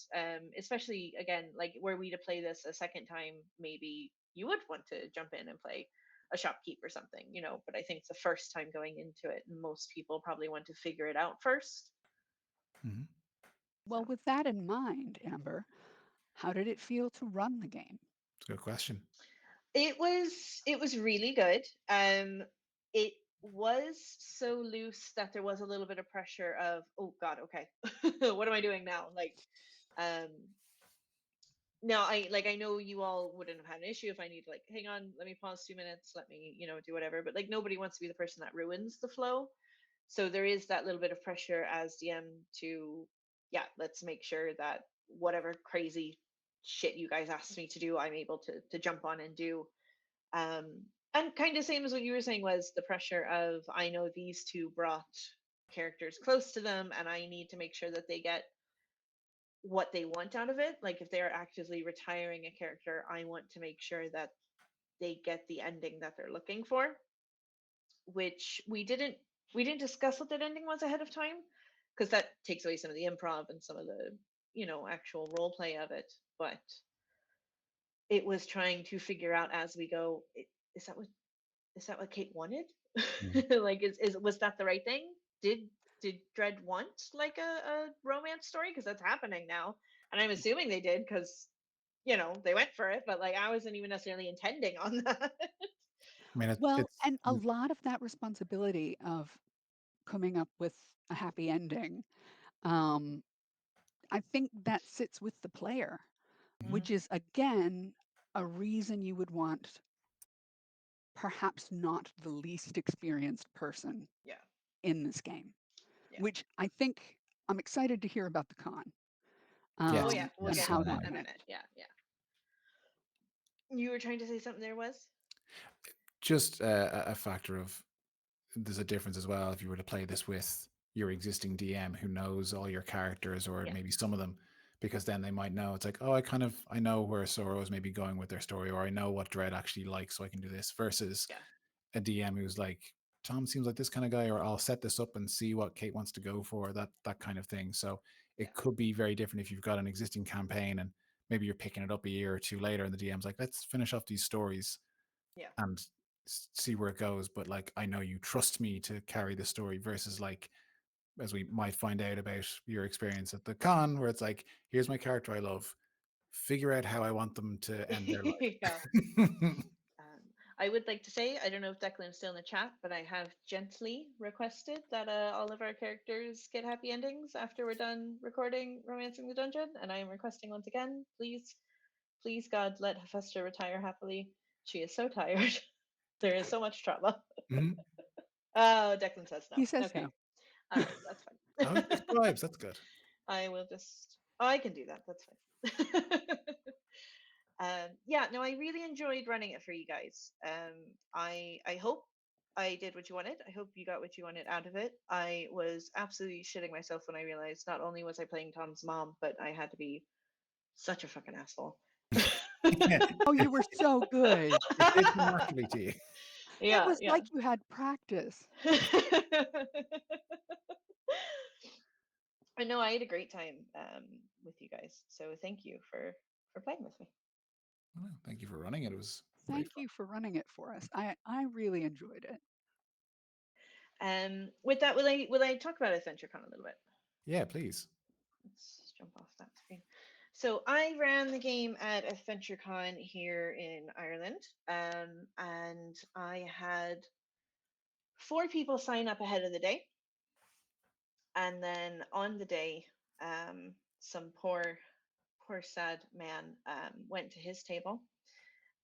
S1: especially again, like were we to play this a second time, maybe you would want to jump in and play a shopkeep or something, but I think it's the first time going into it, most people probably want to figure it out first.
S2: Mhm.
S3: Well,
S1: So
S3: with that in mind, Amber, how did it feel to run the game?
S2: It's a good question.
S1: it was really good. It was so loose that there was a little bit of pressure of, oh god, okay, what am I doing now, like, um no, I know you all wouldn't have had an issue if I need to, like, hang on, let me pause 2 minutes, let me, do whatever. But like nobody wants to be the person that ruins the flow. So there is that little bit of pressure as DM to, yeah, let's make sure that whatever crazy shit you guys asked me to do, I'm able to jump on and do. Um and kind of same as what you were saying was the pressure of, I know these two brought characters close to them and I need to make sure that they get what they want out of it. Like if they're actively retiring a character, I want to make sure that they get the ending that they're looking for, which we didn't discuss what that ending was ahead of time, because that takes away some of the improv and some of the, actual role play of it. But it was trying to figure out as we go, is that what Kate wanted?
S2: Mhm.
S1: Like, was that the right thing? Did Dredd want like a romance story? Because that's happening now, and I'm assuming they did, because they went for it, but like I wasn't even necessarily intending on that.
S2: I mean,
S3: Well,
S2: it's
S3: and a lot of that responsibility of coming up with a happy ending, um, I think that sits with the player,
S1: Mhm.
S3: which is again a reason you would want perhaps not the least experienced person
S1: Yeah,
S3: in this game,
S1: yeah.
S3: which I think I'm excited to hear about the con,
S1: Oh
S2: yes,
S1: yeah, we'll
S3: and
S2: yes,
S1: get
S2: so
S3: how
S1: into
S2: am
S3: that
S1: that
S2: I.
S1: in a minute.
S3: connects.
S1: Yeah, yeah. You were trying to say something there, was?
S2: Just a factor of there's a difference as well if you were to play this with your existing DM who knows all your characters or
S1: Yeah,
S2: maybe some of them, because then they might know it's like, oh, I know where Sora is maybe going with their story, or I know what Dread actually likes, so I can do this. Versus
S1: yeah,
S2: a DM who's like, Tom seems like this kind of guy, or I'll set this up and see what Kate wants to go for, that kind of thing. So
S1: yeah,
S2: it could be very different if you've got an existing campaign and maybe you're picking it up a year or two later, and the DM's like, let's finish off these stories
S1: yeah,
S2: and see where it goes. But like, I know you trust me to carry the story. Versus like, as we might find out about your experience at the con, where it's like, here's my character I love. Figure out how I want them to end their
S1: yeah.
S2: life.
S1: I would like to say, I don't know if Declan's still in the chat, but I have gently requested that all of our characters get happy endings after we're done recording Romancing the Dungeon, and I am requesting once again, please, please, God, let Hephaestus retire happily. She is so tired. There is so much trauma.
S2: Mhm.
S1: Oh, Declan says no.
S3: He says
S1: Okay,
S3: no.
S1: all right, that's
S2: Oh,
S1: fine.
S2: it's vibes. That's good.
S1: I will just. Oh, I can do that. That's fine. Yeah, no, I really enjoyed running it for you guys. I hope I did what you wanted. I hope you got what you wanted out of it. I was absolutely shitting myself when I realized not only was I playing Tom's mom, but I had to be such a fucking asshole.
S3: Oh, you were so good.
S2: It did come naturally to you.
S3: It
S1: Yeah,
S3: was
S1: yeah.
S3: like you had practice.
S1: I know I had a great time with you guys, so thank you for playing with me.
S2: Well, thank you for running it. It was great
S3: Thank
S2: fun.
S3: you for running it for us. I really enjoyed it.
S1: With that, will I talk about AdventureCon a little bit?
S2: Yeah, please.
S1: Let's jump off that screen. So I ran the game at AdventureCon here in Ireland, and I had 4 people sign up ahead of the day, and then on the day, some poor sad man went to his table,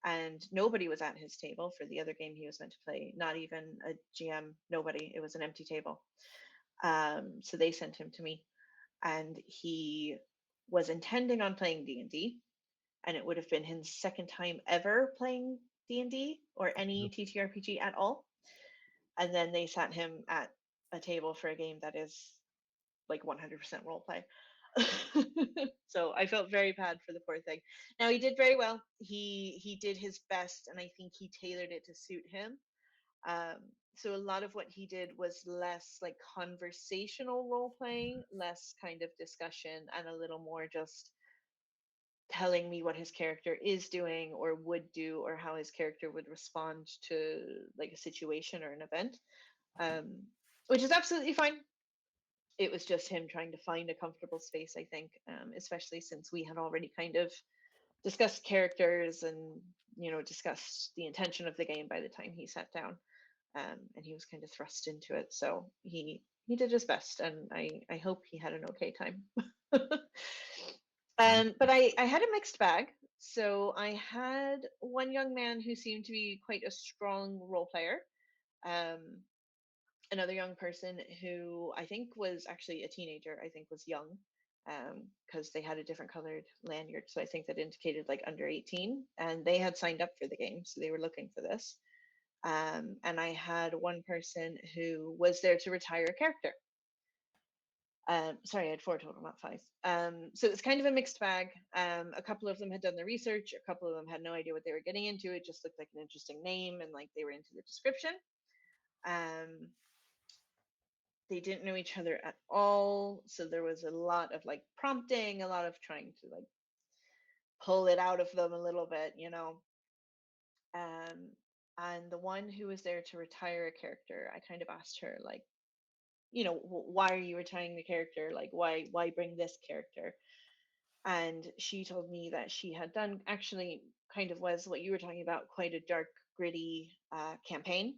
S1: and nobody was at his table for the other game he was meant to play. Not even a GM. Nobody. It was an empty table. So they sent him to me, and he was intending on playing D&D, and it would have been his second time ever playing D&D or any TTRPG at all. And then they sat him at a table for a game that is like 100% role play. So I felt very bad for the poor thing. Now he did very well. He did his best, and I think he tailored it to suit him. Um, so a lot of what he did was less like conversational role play, less kind of discussion, and a little more just telling me what his character is doing or would do, or how his character would respond to like a situation or an event, um, which is absolutely fine. It was just him trying to find a comfortable space, I think, especially since we had already kind of discussed characters and discussed the intention of the game by the time he sat down, and he was kind of thrust into it. So he did his best, and I hope he had an okay time.
S2: Sounds
S1: But I had a mixed bag. So I had one young man who seemed to be quite a strong role player. Um, Another young person who I think was actually a teenager, I think was young, because they had a different colored lanyard. So I think that indicated like under 18, and they had signed up for the game. So they were looking for this. And I had one person who was there to retire a character. Sorry, I had 4 total, not 5. So it's kind of a mixed bag. A couple of them had done the research. A couple of them had no idea what they were getting into. It just looked like an interesting name, and like they were into the description. They didn't know each other at all, so there was a lot of like prompting, a lot of trying to like pull it out of them a little bit. Um, and the one who was there to retire a character, I kind of asked her like, why are you retiring the character? Like, why bring this character? And she told me that she had done, actually kind of was what you were talking about, quite a dark, gritty campaign.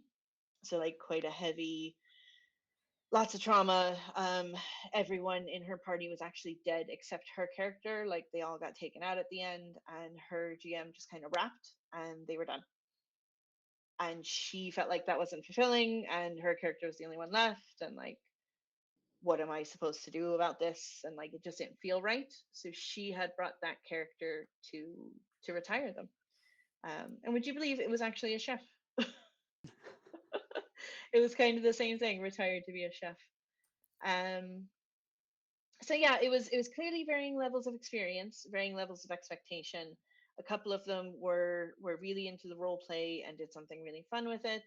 S1: So like quite a heavy, lots of trauma. Everyone in her party was actually dead except her character. Like they all got taken out at the end, and her GM just kind of wrapped, and they were done. And she felt like that wasn't fulfilling, and her character was the only one left, and like, what am I supposed to do about this? And like, it just didn't feel right. So she had brought that character to retire them. And would you believe it was actually a chef? It was kind of the same thing, retired to be a chef. Um, so yeah, it was clearly varying levels of experience, varying levels of expectation. A couple of them were really into the role play and did something really fun with it.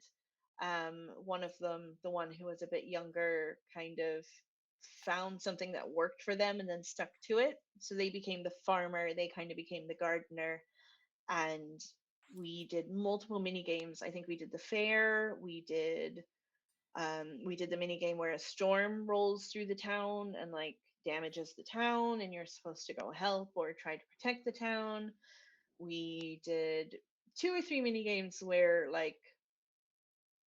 S1: One of them, the one who was a bit younger, kind of found something that worked for them and then stuck to it. So they became the farmer, they kind of became the gardener, and we did multiple mini games. I think we did the fair, we did the mini game where a storm rolls through the town and like damages the town, and you're supposed to go help or try to protect the town. We did two or three mini games where like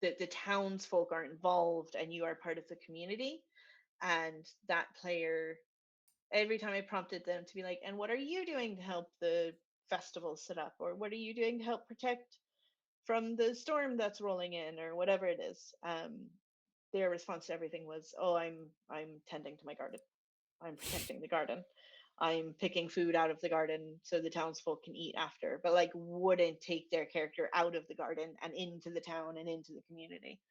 S1: the townsfolk are involved and you are part of the community. And that player, every time I prompted them to be like, and what are you doing to help the festival set up, or what are you doing to help protect from the storm that's rolling in, or whatever it is, their response to everything was, "Oh, I'm tending to my garden. I'm protecting the garden. I'm picking food out of the garden so the townsfolk can eat after." But like, wouldn't take their character out of the garden and into the town and into the community.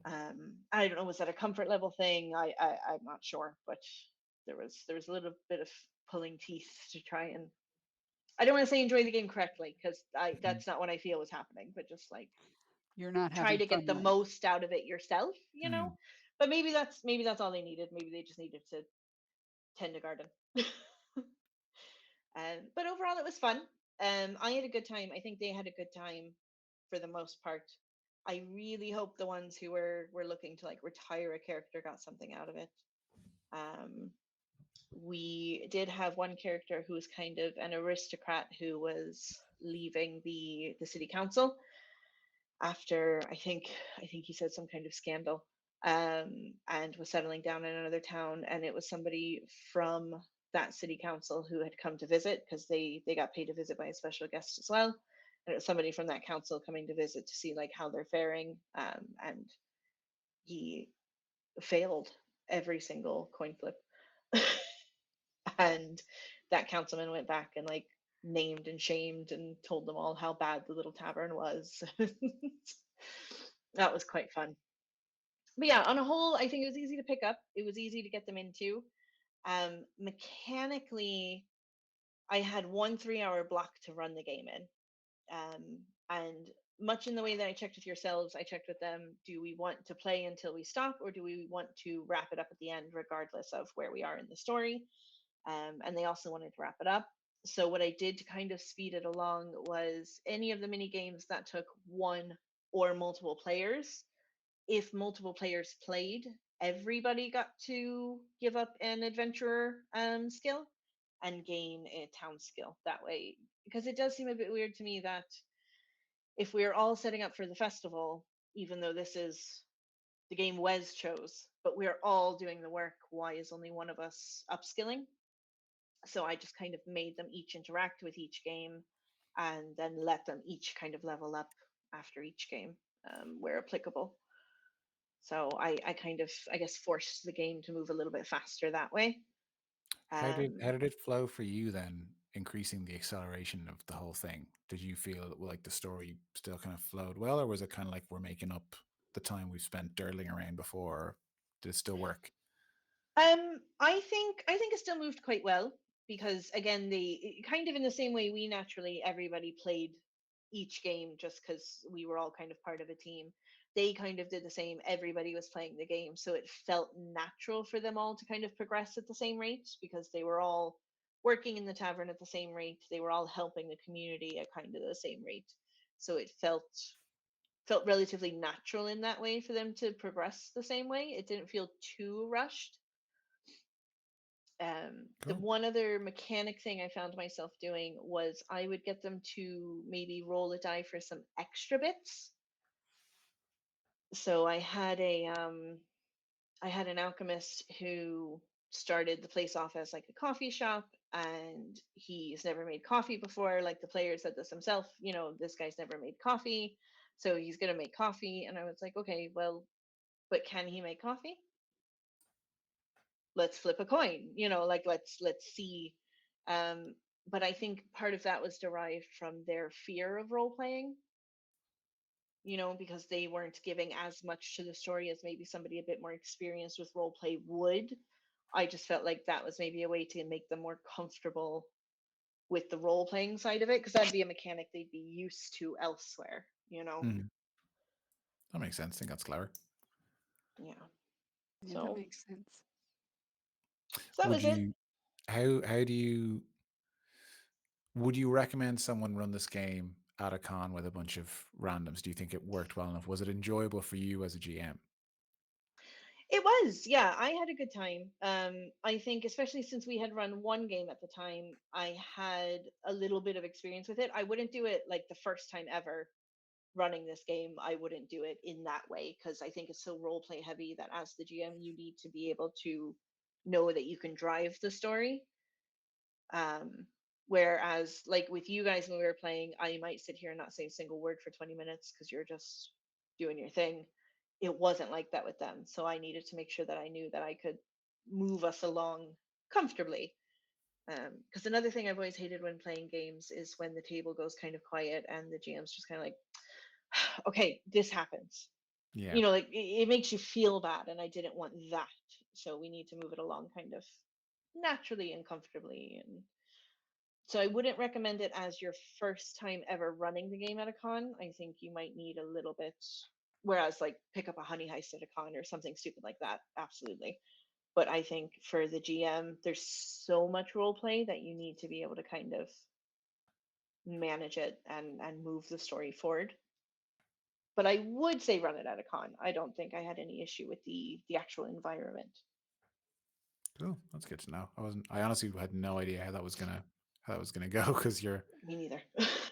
S1: I don't know, was that a comfort level thing? I'm not sure, but there was a little bit of pulling teeth to try and, I don't want to say enjoy the game correctly, because I
S2: Mhm.
S1: that's not what I feel was happening, but just like
S3: You're not
S1: try
S3: having
S1: to get
S3: fun
S1: the
S3: then.
S1: most out of it yourself, you know.
S2: Mm.
S1: But maybe that's all they needed. Maybe they just needed to tend a garden. But overall, it was fun. I had a good time. I think they had a good time for the most part. I really hope the ones who were looking to like retire a character got something out of it. Um, we did have one character who was kind of an aristocrat who was leaving the city council after, I think he said some kind of scandal, and was settling down in another town. And it was somebody from that city council who had come to visit, because they got paid to visit by a special guest as well. And it was somebody from that council coming to visit to see like how they're faring. And he failed every single coin flip. And that councilman went back and like named and shamed and told them all how bad the little tavern was. That was quite fun. But yeah, on a whole, I think it was easy to pick up. It was easy to get them into. Mechanically, I had 1 3 hour block to run the game in. And much in the way that I checked with yourselves, I checked with them, do we want to play until we stop, or do we want to wrap it up at the end, regardless of where we are in the story? And they also wanted to wrap it up. So what I did to kind of speed it along was any of the mini games that took one or multiple players. If multiple players played, everybody got to give up an adventurer skill and gain a town skill that way. Because it does seem a bit weird to me that if we're all setting up for the festival, even though this is the game Wes chose, but we're all doing the work, why is only one of us upskilling? So I just kind of made them each interact with each game, and then let them each kind of level up after each game, where applicable. So I kind of, I guess, forced the game to move a little bit faster that way.
S2: How did it flow for you then, increasing the acceleration of the whole thing? Did you feel like the story still kind of flowed well, or was it kind of like we're making up the time we've spent dirtling around before? Or did it still work?
S1: I think it still moved quite well, because again, kind of in the same way we naturally, everybody played each game just because we were all kind of part of a team. They kind of did the same. Everybody was playing the game, so it felt natural for them all to kind of progress at the same rate, because they were all working in the tavern at the same rate. They were all helping the community at kind of the same rate. So it felt relatively natural in that way for them to progress the same way. It didn't feel too rushed. The
S2: Cool.
S1: one other mechanic thing I found myself doing was I would get them to maybe roll a die for some extra bits. So I had an alchemist who started the place off as like a coffee shop, and he's never made coffee before. Like the player said this himself, this guy's never made coffee, so he's gonna make coffee. And I was like, okay, well, but can he make coffee? Let's flip a coin, like let's see. um but I think part of that was derived from their fear of role playing, because they weren't giving as much to the story as maybe somebody a bit more experienced with role play would. I just felt like that was maybe a way to make them more comfortable with the role playing side of it, because that'd be a mechanic they'd be used to elsewhere.
S2: Mm. That makes sense. I think that's clever.
S1: Yeah.
S3: Yeah, that
S1: So
S3: makes sense.
S1: that
S2: Would
S1: was it.
S2: you how do you would you recommend someone run this game at a con with a bunch of randoms? Do you think it worked well enough? Was it enjoyable for you as a GM?
S1: It was, yeah. I had a good time. I think, especially since we had run one game at the time, I had a little bit of experience with it. I wouldn't do it like the first time ever running this game. I wouldn't do it in that way, because I think it's so role play heavy that as the GM, you need to be able to know that you can drive the story. Whereas, like with you guys when we were playing, I might sit here and not say a single word for 20 minutes because you're just doing your thing. It wasn't like that with them. So I needed to make sure that I knew that I could move us along comfortably. Because another thing I've always hated when playing games is when the table goes kind of quiet and the GM's just kind of like, okay, this happens.
S2: Yeah.
S1: Like it makes you feel bad, and I didn't want that. So we need to move it along kind of naturally and comfortably. And so I wouldn't recommend it as your first time ever running the game at a con. I think you might need a little bit, whereas like pick up a honey heist at a con or something stupid like that, absolutely. But I think for the GM, there's so much role play that you need to be able to kind of manage it and move the story forward. But I would say run it at a con. I don't think I had any issue with the actual environment.
S2: Cool. That's good to know. I honestly had no idea how that was gonna go because you're
S1: Me neither.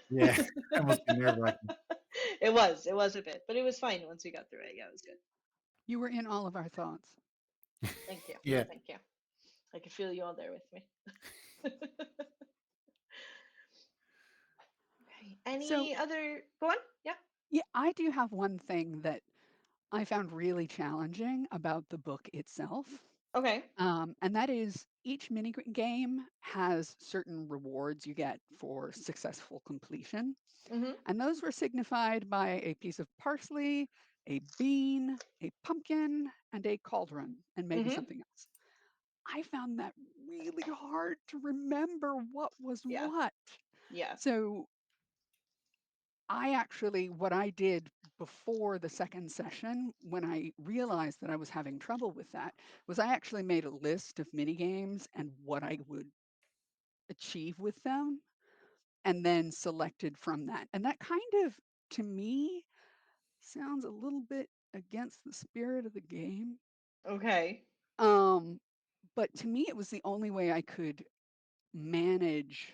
S2: yeah. That must be nerve-wracking.
S1: It was a bit, but it was fine once we got through it. Yeah, it was good.
S3: You were in all of our thoughts.
S1: Thank you.
S2: Yeah.
S1: Thank you. I could feel you all there with me. Okay.
S3: So,
S1: Any other? Go on. Yeah.
S3: yeah, I do have one thing that I found really challenging about the book itself.
S1: Okay.
S3: And that is each mini game has certain rewards you get for successful completion.
S1: Mhm.
S3: And those were signified by a piece of parsley, a bean, a pumpkin, and a cauldron, and maybe
S1: Mhm.
S3: something else. I found that really hard to remember what was
S1: Yeah.
S3: what.
S1: Yeah.
S3: So what I did before the second session, when I realized that I was having trouble with that, was I actually made a list of mini games and what I would achieve with them, and then selected from that. And that kind of, to me, sounds a little bit against the spirit of the game.
S1: Okay.
S3: Um, but to me, it was the only way I could manage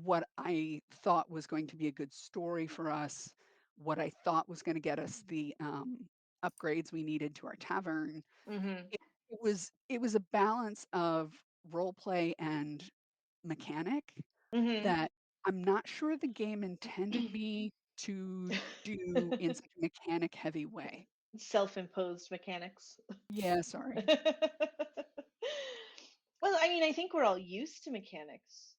S3: what I thought was going to be a good story for us, what I thought was going to get us the upgrades we needed to our tavern.
S1: Mhm.
S3: It was a balance of role play and mechanic
S1: Mhm.
S3: that I'm not sure the game intended me to do in such a mechanic heavy way.
S1: Self-imposed mechanics.
S3: Yeah, sorry.
S1: Well, I mean, I think we're all used to mechanics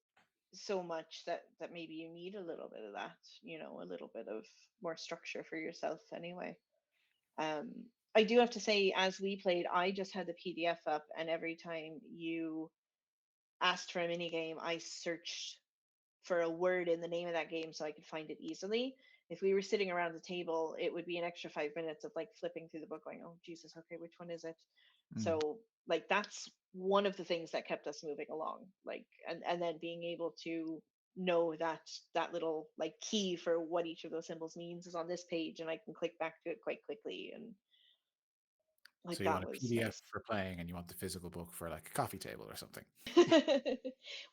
S1: so much that maybe you need a little bit of that, a little bit of more structure for yourself anyway. Um, I do have to say, as we played, I just had the PDF up, and every time you asked for a mini game, I searched for a word in the name of that game so I could find it easily. If we were sitting around the table, it would be an extra 5 minutes of like flipping through the book, going, "Oh Jesus, okay, which one is it?"
S2: Mm.
S1: So like that's one of the things that kept us moving along. Like, and then being able to know that that little like key for what each of those symbols means is on this page, and I can click back to it quite quickly. And Like
S2: So you
S1: that
S2: want a
S1: was
S2: PDF
S1: nice.
S2: for playing, and you want the physical book for like a coffee table or something.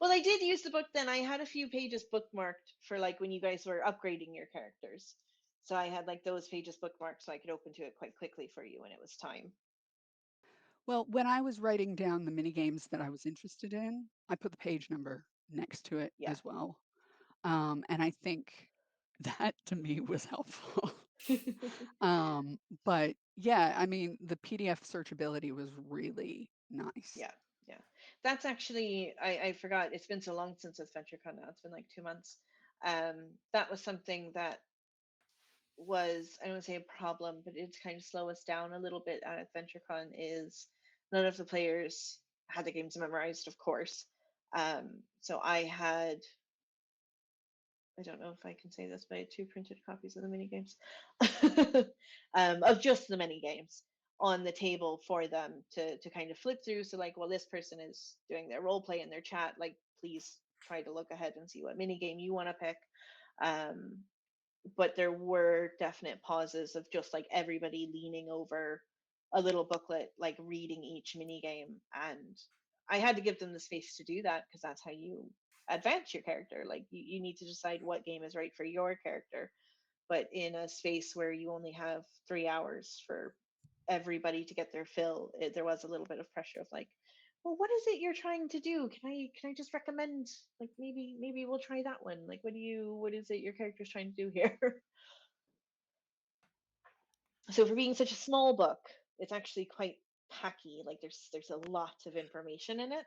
S1: Well, I did use the book then. I had a few pages bookmarked for like when you guys were upgrading your characters. So I had like those pages bookmarked so I could open to it quite quickly for you when it was time.
S3: Well, when I was writing down the mini games that I was interested in, I put the page number next to it
S1: Yeah.
S3: as well. And I think that to me was helpful. But yeah, I mean, the PDF searchability was really nice.
S1: Yeah, yeah. That's actually, I forgot. It's been so long since AdventureCon now. It's been like 2 months. That was something that was, I don't want to say a problem, but it's kind of slow us down a little bit at AdventureCon is none of the players had the games memorized, of course. So I had, I don't know if I can say this, but I had 2 printed copies of the mini games, of just the mini games on the table for them to kind of flip through. So like, well, this person is doing their role play in their chat. Like, please try to look ahead and see what mini game you want to pick. But there were definite pauses of just like everybody leaning over a little booklet, like reading each mini game, and I had to give them the space to do that because that's how you advance your character. Like you need to decide what game is right for your character, but in a space where you only have 3 hours for everybody to get their fill, there was a little bit of pressure of like, well, what is it you're trying to do? Can I just recommend, like, maybe we'll try that one. Like, what is it your character's trying to do here? So for being such a small book, it's actually quite packy. Like there's a lot of information in it.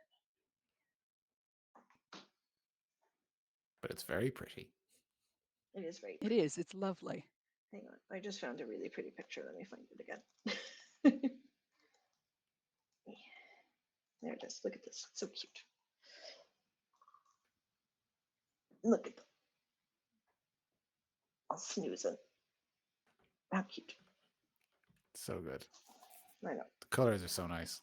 S2: But it's very pretty.
S1: It is very
S3: It
S1: pretty.
S3: is. It's lovely.
S1: Hang on, I just found a really pretty picture. Let me find it again. There it is. Look at this. So cute. Look at them. I'll snooze it. How cute.
S2: So good.
S1: I know,
S2: The colors are so nice.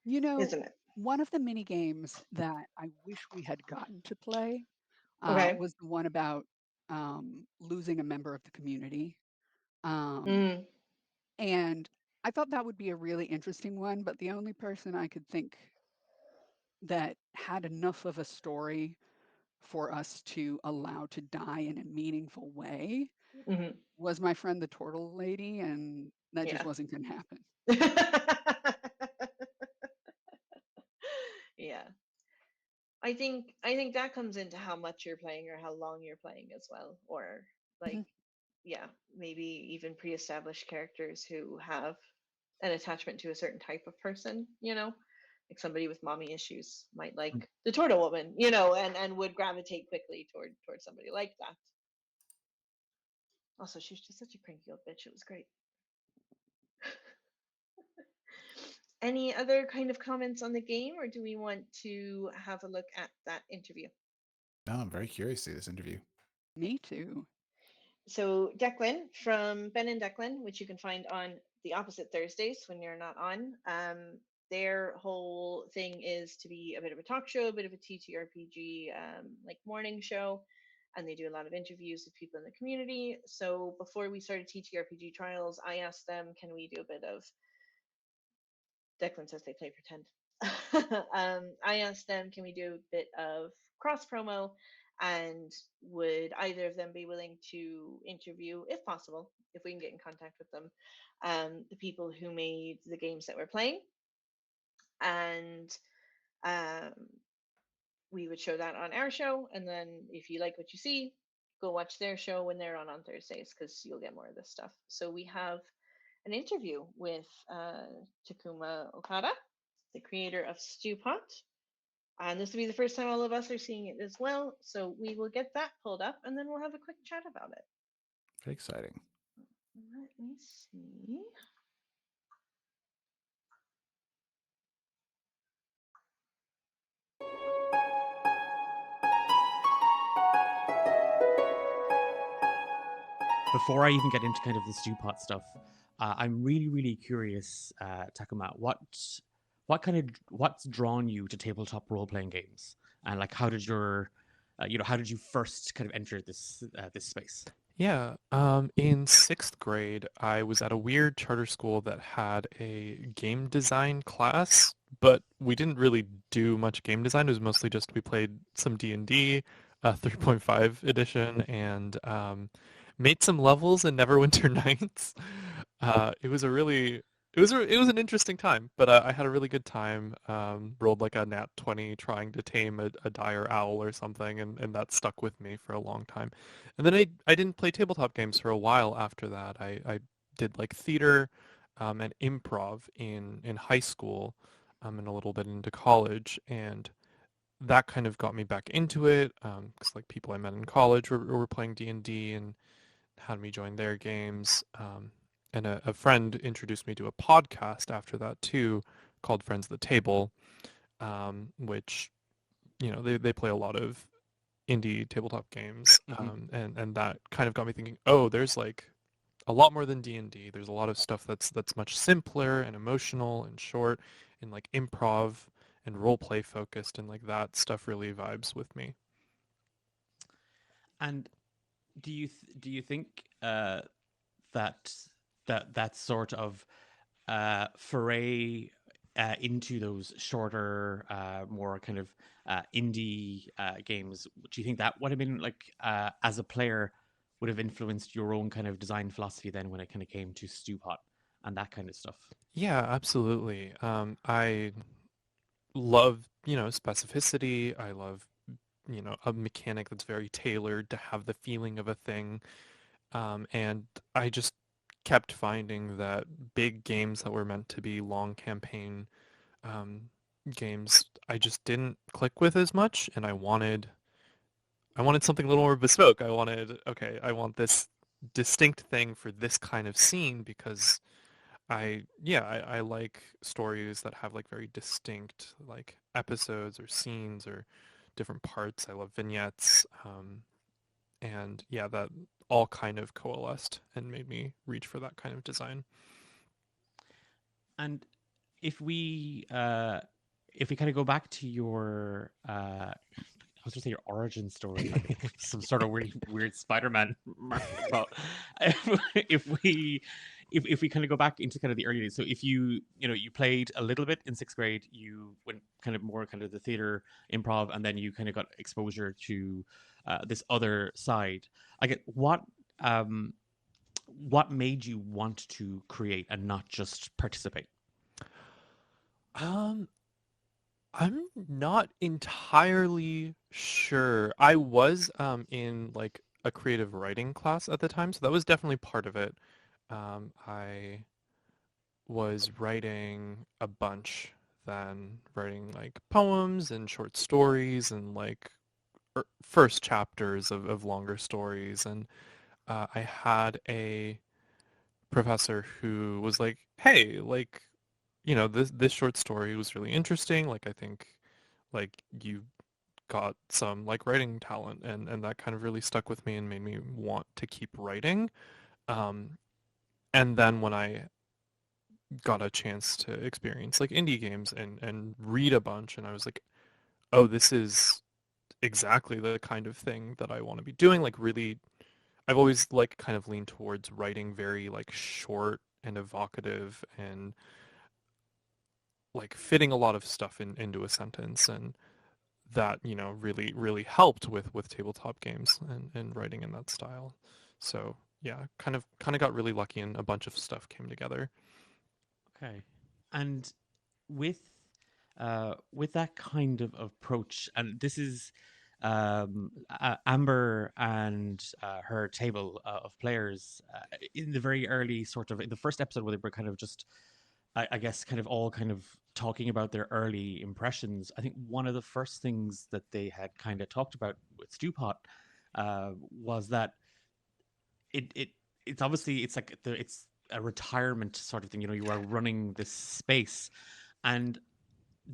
S3: You know,
S1: isn't it?
S3: one of the mini games that I wish we had gotten to play
S1: Okay.
S3: was the one about losing a member of the community. Um,
S1: Mm.
S3: and I thought that would be a really interesting one, but the only person I could think that had enough of a story for us to allow to die in a meaningful way
S1: Hmm.
S3: was my friend the turtle lady, and that just
S1: Yeah.
S3: wasn't going to happen.
S1: Yeah. I think that comes into how much you're playing or how long you're playing as well, or like,
S3: Mhm.
S1: yeah, maybe even pre-established characters who have an attachment to a certain type of person, like somebody with mommy issues might like the turtle woman, and would gravitate quickly toward somebody like that. Also, she was just such a cranky old bitch. It was great. Any other kind of comments on the game, or do we want to have a look at that interview?
S2: No, I'm very curious to see this interview.
S3: Me too.
S1: So Declan from Ben and Declan, which you can find on the opposite Thursdays when you're not on, their whole thing is to be a bit of a talk show, a bit of a TTRPG like morning show, and they do a lot of interviews with people in the community. So before we started TTRPG trials, I asked them, can we do a bit of, Declan says they play pretend. I asked them, can we do a bit of cross promo, and would either of them be willing to interview, if possible, if we can get in contact with them, the people who made the games that we're playing, and um, we would show that on our show, and then if you like what you see, go watch their show when they're on Thursdays, because you'll get more of this stuff. So we have an interview with Takuma Okada, the creator of Stewpot. And this will be the first time all of us are seeing it as well. So we will get that pulled up and then we'll have a quick chat about it.
S2: Very exciting.
S1: Let me see.
S5: Before I even get into kind of the Stewpot stuff, I'm really, really curious, Takuma, what's drawn you to tabletop role playing games, and like how did you first kind of enter this space?
S6: Yeah, in sixth grade, I was at a weird charter school that had a game design class, but we didn't really do much game design. It was mostly just we played some D&D, 3.5 edition, and made some levels in Neverwinter Nights. It was a really it was an interesting time, but I had a really good time. Rolled like a nat 20 trying to tame a dire owl or something, and that stuck with me for a long time. And then I didn't play tabletop games for a while after that. I did like theater and improv in high school and a little bit into college, and that kind of got me back into it because like people I met in college were playing D&D and had me join their games. And a friend introduced me to a podcast after that too, called Friends at the Table, which they play a lot of indie tabletop games, and that kind of got me thinking, oh, there's like a lot more than D&D. There's a lot of stuff that's much simpler and emotional and short and like improv and role play focused, and like that stuff really vibes with me.
S5: And do you think that that sort of foray into those shorter, more kind of indie games, do you think that would have been like as a player would have influenced your own kind of design philosophy then when it kind of came to Stewpot and that kind of stuff?
S6: Yeah, absolutely. I love, specificity. I love, a mechanic that's very tailored to have the feeling of a thing. And I just kept finding that big games that were meant to be long campaign um, games, I just didn't click with as much, and I wanted something a little more bespoke. I want this distinct thing for this kind of scene because I like stories that have like very distinct like episodes or scenes or different parts. I love vignettes, and yeah, that all kind of coalesced and made me reach for that kind of design.
S5: And if we kind of go back to your I was going to say your origin story, like some sort of weird Spider-Man. But if we if we kind of go back into kind of the early days, so if you played a little bit in sixth grade, you went kind of more kind of the theater, improv, and then you kind of got exposure to this other side. I get what made you want to create and not just participate?
S6: Um, I'm not entirely sure. I was in like a creative writing class at the time, so that was definitely part of it. I was writing a bunch then, writing like poems and short stories and like first chapters of longer stories. And I had a professor who was like, "Hey, like, this short story was really interesting. Like, I think like you got some like writing talent," and that kind of really stuck with me and made me want to keep writing. Um, and then when I got a chance to experience like indie games and read a bunch, and I was like, oh, this is exactly the kind of thing that I want to be doing. Like really, I've always like kind of leaned towards writing very like short and evocative and like fitting a lot of stuff into a sentence, and that really helped with tabletop games and writing in that style. So yeah, kind of got really lucky and a bunch of stuff came together.
S5: Okay. And with with that kind of approach, and this is Amber and her table of players in the very early sort of in the first episode where they were kind of just I guess kind of all kind of talking about their early impressions. I think one of the first things that they had kind of talked about with Stewpot was that it it's obviously it's like it's a retirement sort of thing. You are running this space, and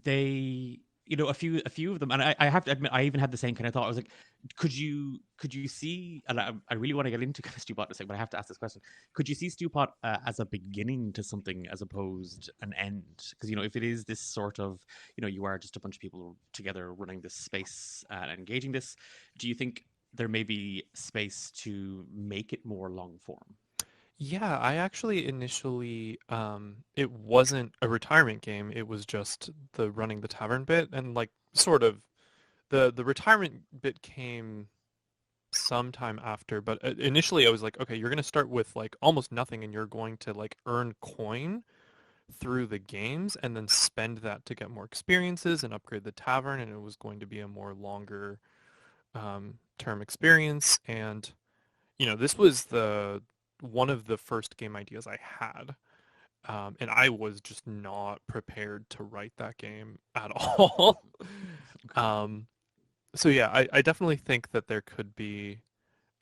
S5: they a few of them, and I have to admit I even had the same kind of thought. I was like, could you see, and I really want to get into kind of Stewpot in a second, but I have to ask this question. Could you see Stewpot as a beginning to something as opposed an end? Because if it is this sort of you are just a bunch of people together running this space and engaging this, do you think there may be space to make it more long form.
S6: Yeah, I actually initially it wasn't a retirement game. It was just the running the tavern bit, and like sort of the retirement bit came sometime after, but initially I was like, okay, you're going to start with like almost nothing and you're going to like earn coin through the games and then spend that to get more experiences and upgrade the tavern, and it was going to be a more longer term experience. And this was the one of the first game ideas I had. And I was just not prepared to write that game at all. So yeah, I definitely think that there could be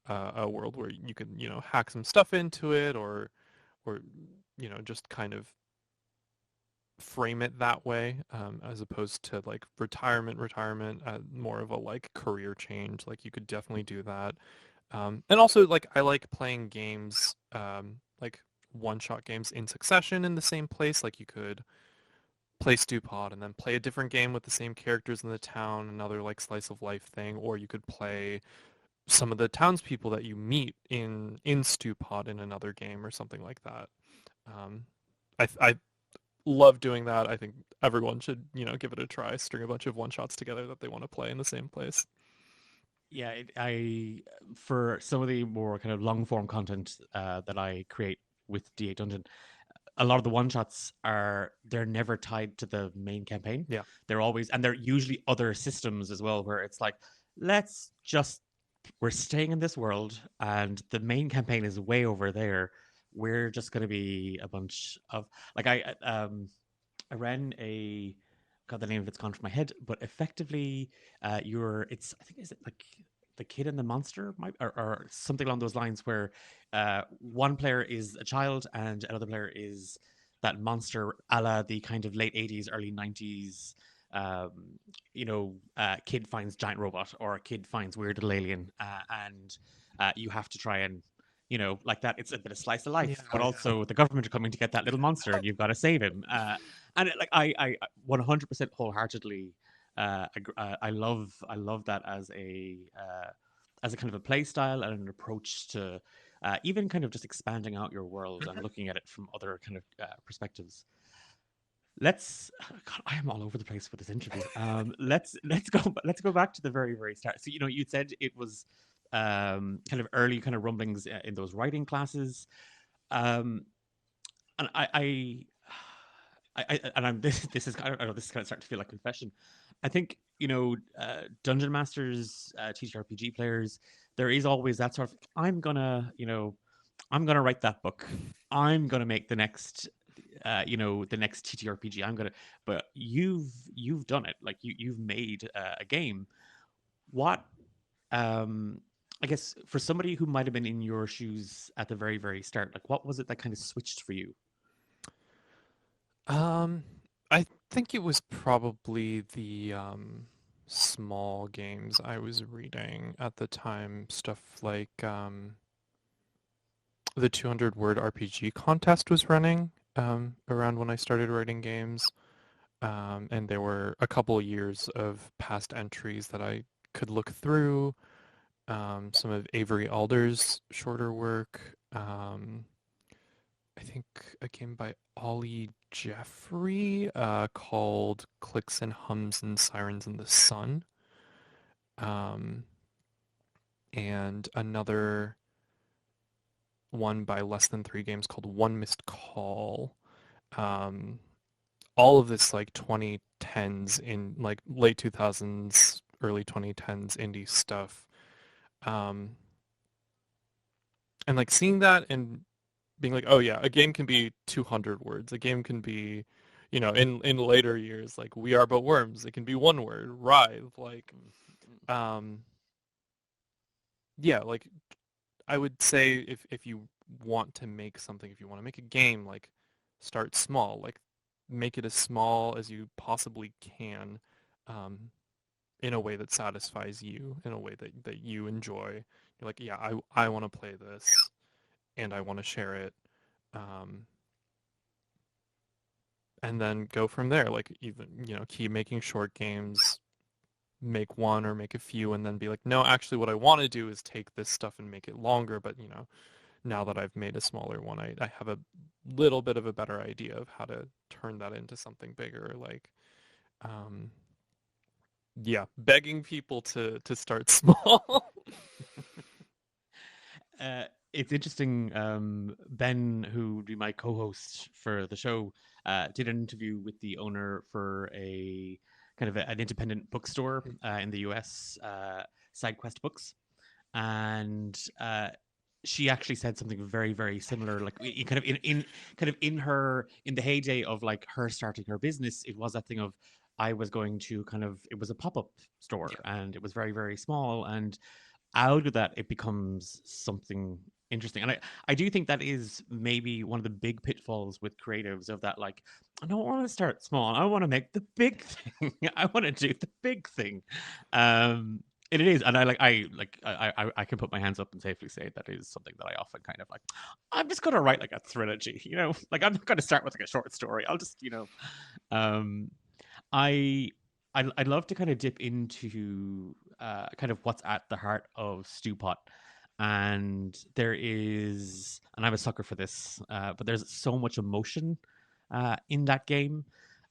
S6: a world where you can, hack some stuff into it, or just kind of frame it that way, as opposed to like retirement, more of a like career change. Like you could definitely do that. And also like I like playing games, like one-shot games in succession in the same place. Like you could play Stewpot and then play a different game with the same characters in the town, another like slice of life thing, or you could play some of the townspeople that you meet in Stewpot in another game or something like that. Um, I love doing that. I think everyone should give it a try. String a bunch of one shots together that they want to play in the same place.
S5: Yeah, I for some of the more kind of long form content that I create with D8 Dungeon, a lot of the one shots they're never tied to the main campaign.
S6: Yeah.
S5: They're always, and they're usually other systems as well, where it's like, we're staying in this world and the main campaign is way over there. We're just going to be a bunch of like I ran a God, the name of it's gone from my head, but effectively, it's I think is it like the kid and the monster, or something along those lines, where one player is a child and another player is that monster, a la the kind of late '80s, early '90s. Kid finds giant robot or a kid finds weird little alien, and you have to try and like that. It's a bit of slice of life, but
S6: Yeah.
S5: also the government are coming to get that little monster, and you've got to save him. And I 100% wholeheartedly I love that as a kind of a play style and an approach to even kind of just expanding out your world and looking at it from other kind of perspectives. God, I am all over the place with this interview. Let's go back to the very very start. So you said it was kind of early kind of rumblings in those writing classes, and and I'm this is I don't know, this is kind of starting to feel like confession. I think dungeon masters, TTRPG players, there is always that sort of I'm gonna write that book. I'm gonna make the next the next TTRPG. But you've done it. Like you've made a game. What I guess for somebody who might have been in your shoes at the very very start, like what was it that kind of switched for you?
S6: I think it was probably the small games I was reading at the time. Stuff like the 200 word RPG contest was running around when I started writing games. And there were a couple of years of past entries that I could look through. Some of Avery Alder's shorter work. I think a game by Ollie Jeffrey called Clicks and Hums and Sirens in the Sun. And another one by Less Than Three Games called One Missed Call. All of this like 2010s in like late 2000s, early 2010s indie stuff. And like seeing that and being like, oh yeah, a game can be 200 words. A game can be, in later years, like We Are But Worms. It can be one word, writhe. Like, yeah, like I would say if you want to make something, if you want to make a game, like start small. Like make it as small as you possibly can, in a way that satisfies you, in a way that you enjoy. You're like, yeah, I want to play this and I want to share it. And then go from there. Like even, keep making short games, make one or make a few and then be like, no, actually what I want to do is take this stuff and make it longer. But, now that I've made a smaller one, I have a little bit of a better idea of how to turn that into something bigger. Like, yeah, begging people to start small.
S5: It's interesting. Ben, who would be my co-host for the show, did an interview with the owner for a kind of an independent bookstore in the US, SideQuest Books, and she actually said something very, very similar. Like kind of in the heyday of like her starting her business, it was that thing of I was going to it was a pop-up store and it was very, very small, and out of that it becomes something interesting. And I do think that is maybe one of the big pitfalls with creatives of that, like, I don't want to start small, I want to make the big thing. I want to do the big thing. And it is, and I can put my hands up and safely say that is something that I often kind of like, I'm just gonna write like a trilogy, like I'm not gonna start with like a short story, I'll just um I I'd love to kind of dip into kind of what's at the heart of Stewpot. And and I'm a sucker for this, but there's so much emotion in that game.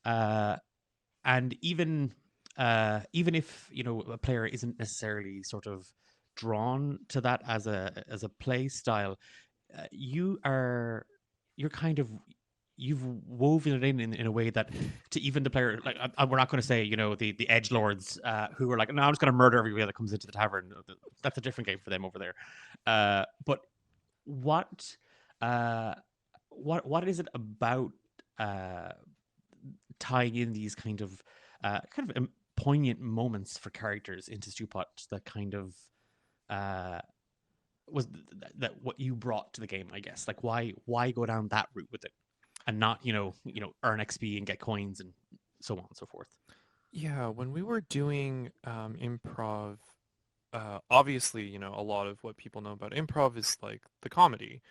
S5: And even if a player isn't necessarily sort of drawn to that as a play style, you're kind of you've woven it in a way that to even the player, like we're not going to say the edge lords who are like, no, I'm just going to murder everybody that comes into the tavern. That's a different game for them over there. But what what is it about tying in these kind of poignant moments for characters into Stewpot that kind of was that what you brought to the game, I guess? Like, why go down that route with it and not earn XP and get coins and so on and so forth?
S6: Yeah, when we were doing improv, obviously, a lot of what people know about improv is like the comedy.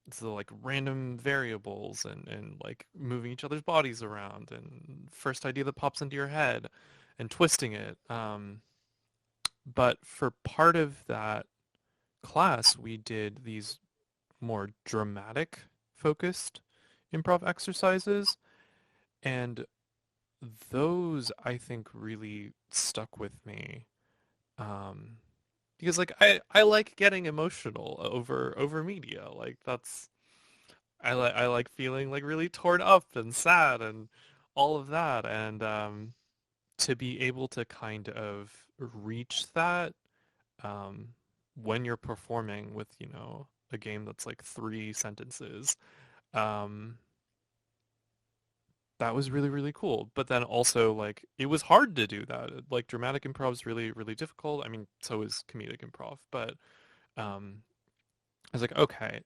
S6: It's the like random variables and like moving each other's bodies around and first idea that pops into your head and twisting it. But for part of that class, we did these more dramatic focused improv exercises, and those I think really stuck with me. Because like I like getting emotional over media. Like I like feeling like really torn up and sad and all of that, and to be able to kind of reach that um, when you're performing with a game that's like 3 sentences, um, that was really, really cool. But then also like it was hard to do that. Like dramatic improv is really, really difficult. I mean, so is comedic improv, but um, I was like, okay,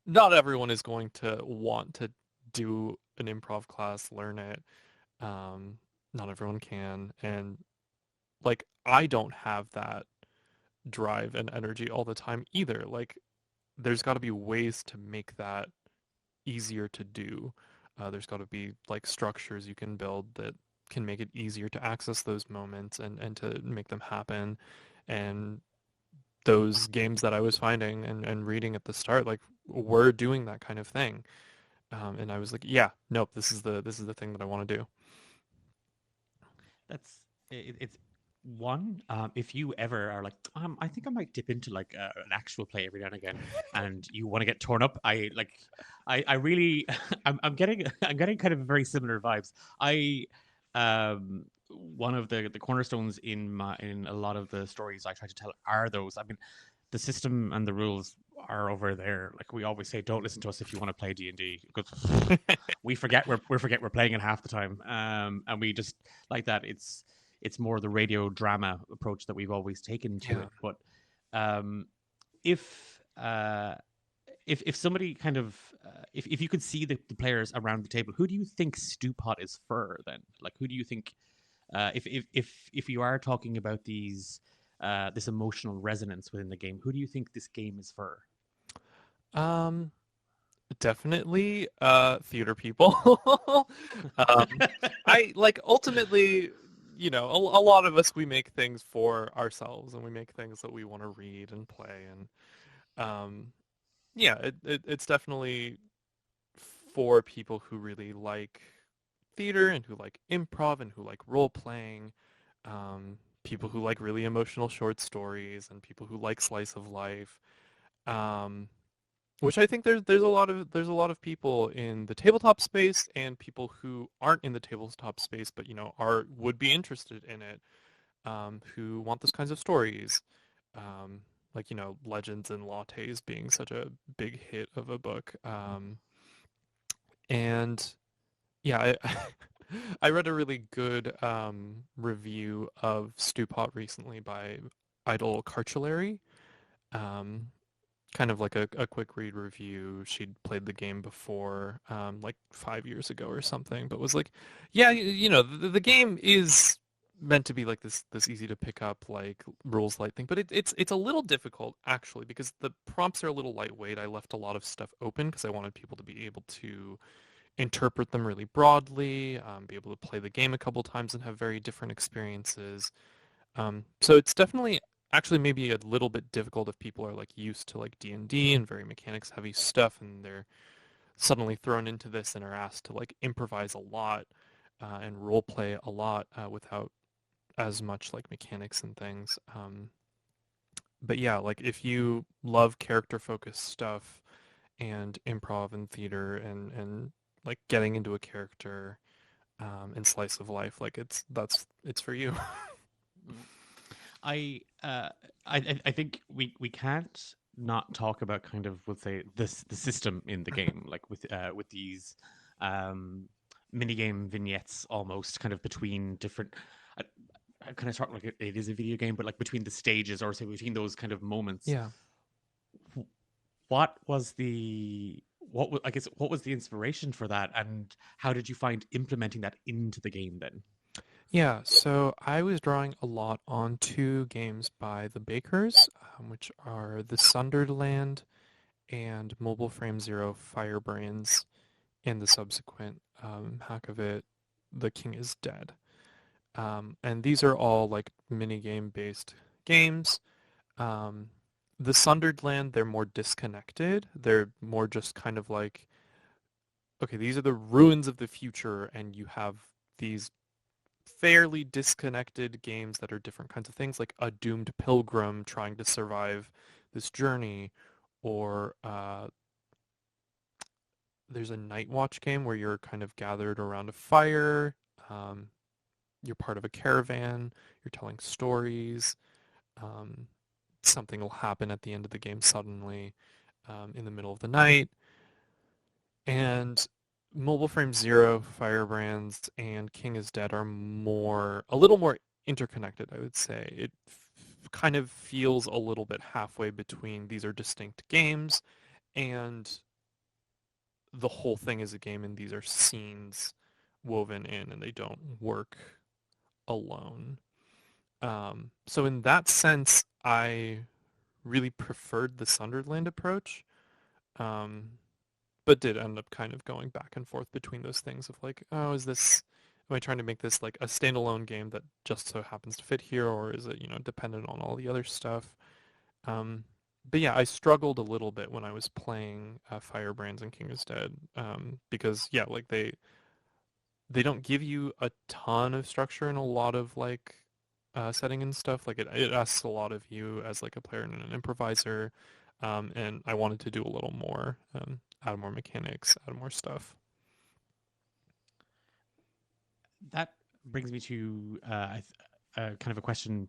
S6: not everyone is going to want to do an improv class, learn it. Not everyone can, and like I don't have that drive and energy all the time either. Like there's got to be ways to make that easier to do. There's got to be like structures you can build that can make it easier to access those moments and to make them happen. And those games that I was finding and reading at the start, like were doing that kind of thing. And I was like, yeah, nope, this is the thing that I want to do.
S5: It's one. If you ever are like, I think I might dip into like an actual play every now and again, and you want to get torn up, I really, I'm getting kind of very similar vibes. One of the cornerstones in a lot of the stories I try to tell are those. I mean, the system and the rules are over there. Like we always say, don't listen to us if you want to play D&D, because we forget we're playing it half the time. And we just like that. It's more the radio drama approach that we've always taken to it. But if somebody kind of if you could see the players around the table, who do you think Stewpot is for then? Like, who do you think if you are talking about these this emotional resonance within the game, who do you think this game is for?
S6: Definitely theater people. I like ultimately a lot of us, we make things for ourselves, and we make things that we want to read and play, and yeah, it's definitely for people who really like theater and who like improv and who like role playing, people who like really emotional short stories and people who like slice of life. Um, which I think there's a lot of people in the tabletop space and people who aren't in the tabletop space but would be interested in it, who want those kinds of stories, like Legends and Lattes being such a big hit of a book, and yeah, I read a really good review of Stewpot recently by Idle Cartulary. Um, Kind of like a quick read review. She'd played the game before, like 5 years ago or something, but was like, yeah, the game is meant to be like this easy to pick up, like rules light thing, but it's a little difficult actually because the prompts are a little lightweight. I left a lot of stuff open because I wanted people to be able to interpret them really broadly, be able to play the game a couple times and have very different experiences. So it's definitely actually maybe a little bit difficult if people are like used to like D&D and very mechanics heavy stuff, and they're suddenly thrown into this and are asked to like improvise a lot, and role play a lot, without as much like mechanics and things. But yeah, like if you love character focused stuff and improv and theater and like getting into a character, and slice of life, like it's for you.
S5: Mm. I think we can't not talk about kind of, we'll say, the system in the game, like with these um mini game vignettes almost kind of between different. I, I kind of talk like it is a video game, but like between the stages, or say between those kind of moments.
S6: Yeah.
S5: What was the I guess what was the inspiration for that, and how did you find implementing that into the game then?
S6: Yeah, so I was drawing a lot on two games by the Bakers, which are The Sundered and Mobile Frame Zero Firebrands, and the subsequent hack of it, The King is Dead. And these are all like minigame based games. Um, the Sundered, they're more disconnected. They're more just kind of like, okay, these are the ruins of the future, and you have these fairly disconnected games that are different kinds of things, like a doomed pilgrim trying to survive this journey, or there's a Night Watch game where you're kind of gathered around a fire. Um, you're part of a caravan. You're telling stories. Um, Something will happen at the end of the game suddenly, in the middle of the night. And Mobile Frame Zero, Firebrands, and King is Dead are a little more interconnected, I would say. It kind of feels a little bit halfway between these are distinct games and the whole thing is a game and these are scenes woven in and they don't work alone. So in that sense, I really preferred the Sunderland approach. Um, but did end up kind of going back and forth between those things of like, oh, am I trying to make this like a standalone game that just so happens to fit here, or is it, dependent on all the other stuff? Um, but yeah, I struggled a little bit when I was playing Firebrands and King is Dead, because yeah, like they don't give you a ton of structure and a lot of like setting and stuff. Like it asks a lot of you as like a player and an improviser, and I wanted to do a little more, add more mechanics, add more stuff.
S5: That brings me to kind of a question.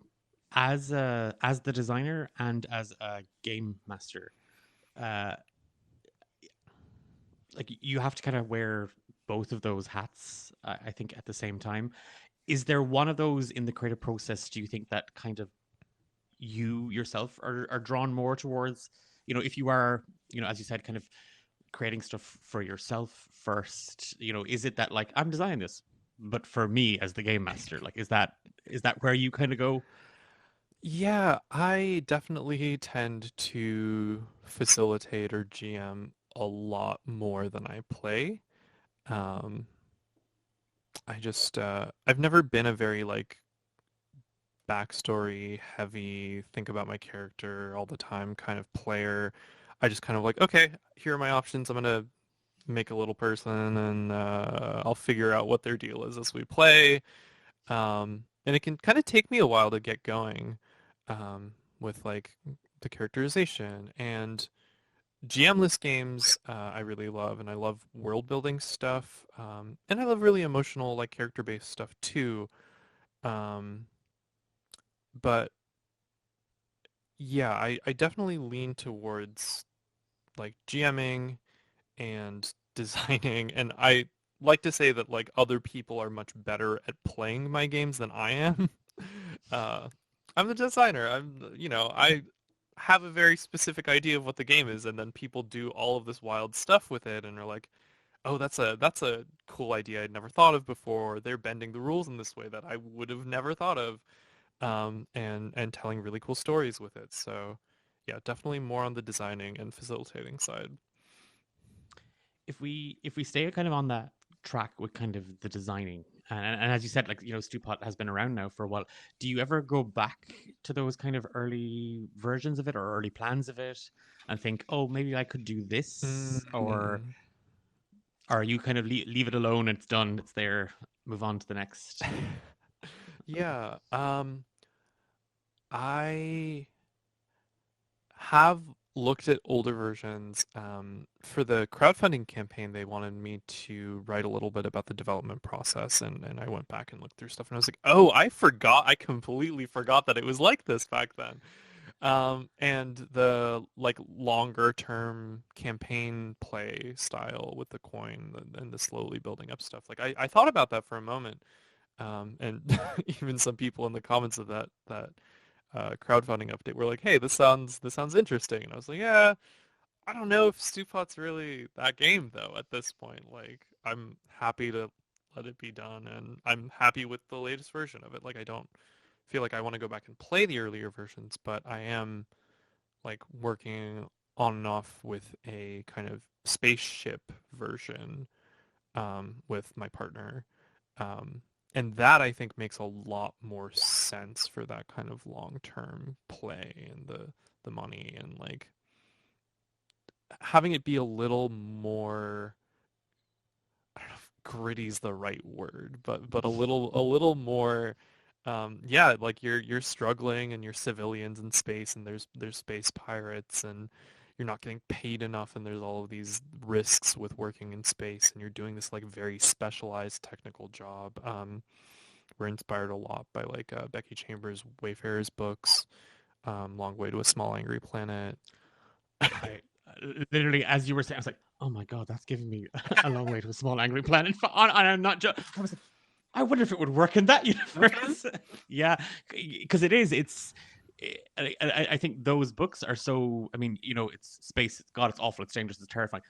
S5: As the designer and as a game master, uh, like you have to kind of wear both of those hats, I think, at the same time. Is there one of those in the creative process, do you think, that kind of you yourself are drawn more towards, if you are, as you said, kind of creating stuff for yourself first, is it that like I'm designing this but for me as the game master, like is that where you kind of go?
S6: Yeah, I definitely tend to facilitate or GM a lot more than I play. Um, I've never been a very like backstory heavy, think about my character all the time kind of player. I just kind of like, okay, here are my options. I'm gonna make a little person and I'll figure out what their deal is as we play. And it can kind of take me a while to get going with like the characterization and GM-less games. I really love, and I love world building stuff, and I love really emotional like character-based stuff too. Um, but yeah, I definitely lean towards like GMing and designing, and I like to say that like other people are much better at playing my games than I am. uh, I'm the designer. I have a very specific idea of what the game is, and then people do all of this wild stuff with it, and are like, "Oh, that's a cool idea I'd never thought of before." They're bending the rules in this way that I would have never thought of, and telling really cool stories with it. So, yeah, definitely more on the designing and facilitating side.
S5: If we stay kind of on that track with kind of the designing, and as you said, like, Stewpot has been around now for a while. Do you ever go back to those kind of early versions of it or early plans of it and think, oh, maybe I could do this, or
S6: Mm.
S5: are you kind of leave it alone, it's done, it's there, move on to the next?
S6: Yeah, I have looked at older versions. For the crowdfunding campaign, they wanted me to write a little bit about the development process, and I went back and looked through stuff, and I was like, oh, I completely forgot that it was like this back then. And the like longer term campaign play style with the coin and the slowly building up stuff. Like I thought about that for a moment. And even some people in the comments of that crowdfunding update were like, "Hey, this sounds interesting," and I was like, "Yeah, I don't know if Stewpot's really that game though at this point. Like, I'm happy to let it be done, and I'm happy with the latest version of it. Like, I don't feel like I want to go back and play the earlier versions, but I am like working on and off with a kind of spaceship version with my partner. Um, and that I think makes a lot more sense for that kind of long-term play and the money and like having it be a little more, I don't know if gritty's the right word, but a little more yeah, like you're struggling and you're civilians in space and there's space pirates and you're not getting paid enough and there's all of these risks with working in space and you're doing this like very specialized technical job. We're inspired a lot by like Becky Chambers' Wayfarer's books, Long Way to a Small Angry Planet.
S5: I literally, as you were saying, I was like, oh my god, that's giving me a long way to a small angry planet. And I'm not just. I was like, I wonder if it would work in that universe. Yeah, because it is. It's. I think those books are so. I mean, it's space. God, it's awful. It's dangerous. It's terrifying.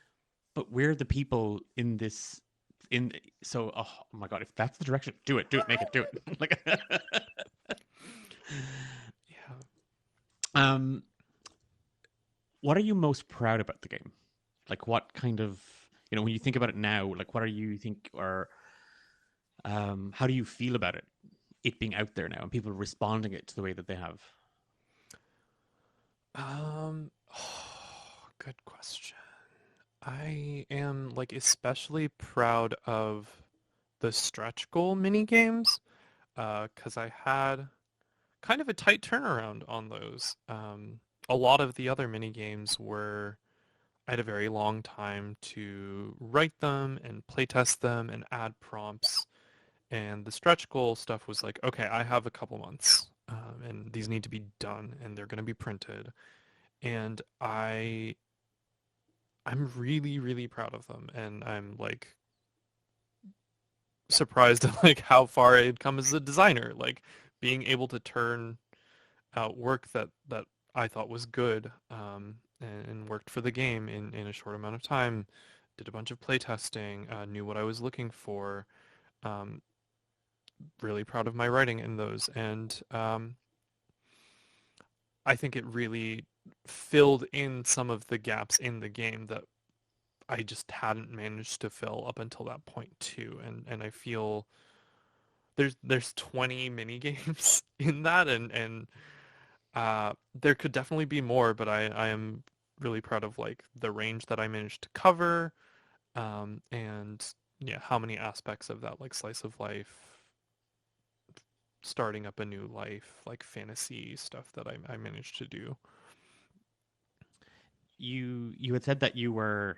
S5: But we're the people in this. So, oh my god, if that's the direction, do it, make it, do it. Like,
S6: Yeah.
S5: what are you most proud about the game? Like, what kind of, when you think about it now, like, what are you think, or how do you feel about it being out there now and people responding it to the way that they have?
S6: Good question. I am like especially proud of the stretch goal mini games, because I had kind of a tight turnaround on those. A lot of the other mini games were I had a very long time to write them and playtest them and add prompts. And the stretch goal stuff was like, okay, I have a couple months, and these need to be done, and they're going to be printed. And I'm really, really proud of them, and I'm like surprised at like how far I had come as a designer, like being able to turn out work that I thought was good, and worked for the game in a short amount of time. Did a bunch of playtesting, knew what I was looking for. Um, really proud of my writing in those, and I think it really filled in some of the gaps in the game that I just hadn't managed to fill up until that point too. And I feel there's 20 mini games in that, and there could definitely be more, but I am really proud of like the range that I managed to cover, and yeah, how many aspects of that like slice of life, starting up a new life, like fantasy stuff that I managed to do.
S5: You had said that you were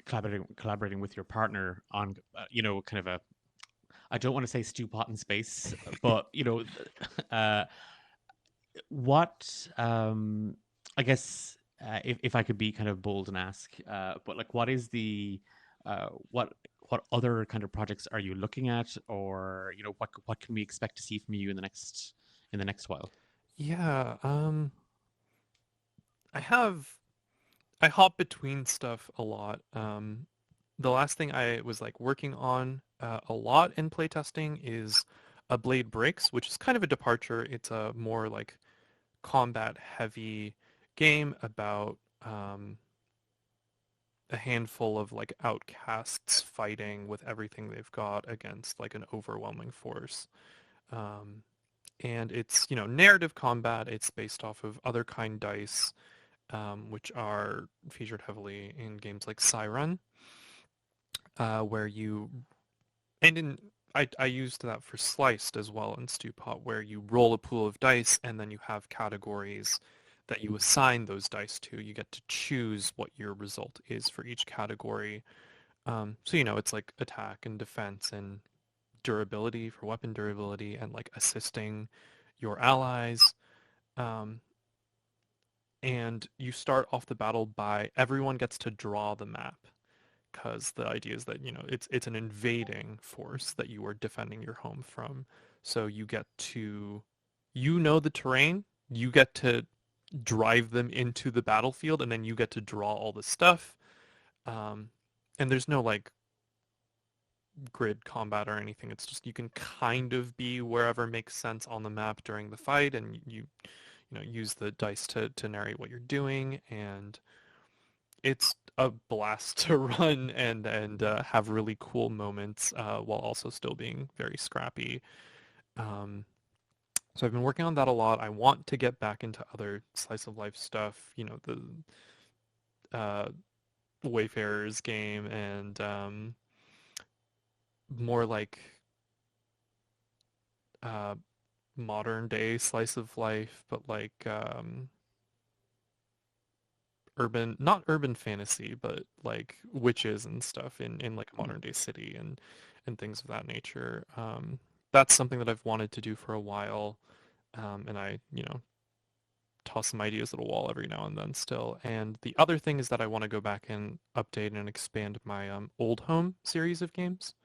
S5: collaborating with your partner on kind of a, I don't want to say Stewpot in space, but uh, what I guess if I could be kind of bold and ask, but like what is the what other kind of projects are you looking at, or what can we expect to see from you in the next while?
S6: Yeah, I hop between stuff a lot. The last thing I was like working on a lot in playtesting is a Blade Breaks, which is kind of a departure. It's a more like combat heavy game about a handful of like outcasts fighting with everything they've got against like an overwhelming force. Um, and it's, narrative combat. It's based off of other kind dice, which are featured heavily in games like Siren, where you, and in, I used that for Sliced as well in Stewpot, where you roll a pool of dice and then you have categories that you assign those dice to. You get to choose what your result is for each category. So, it's like attack and defense and durability for weapon durability and like assisting your allies. Um, and you start off the battle by everyone gets to draw the map, because the idea is that it's an invading force that you are defending your home from. So you get to the terrain, you get to drive them into the battlefield, and then you get to draw all the stuff. And there's no like grid combat or anything. It's just you can kind of be wherever makes sense on the map during the fight, and you use the dice to narrate what you're doing, and it's a blast to run and have really cool moments while also still being very scrappy. So I've been working on that a lot. I want to get back into other slice of life stuff, the Wayfarers game, and more like modern day slice of life, but like not urban fantasy, but like witches and stuff in like a modern day city and things of that nature. That's something that I've wanted to do for a while, and I toss some ideas at a wall every now and then still. And the other thing is that I want to go back and update and expand my Old Home series of games,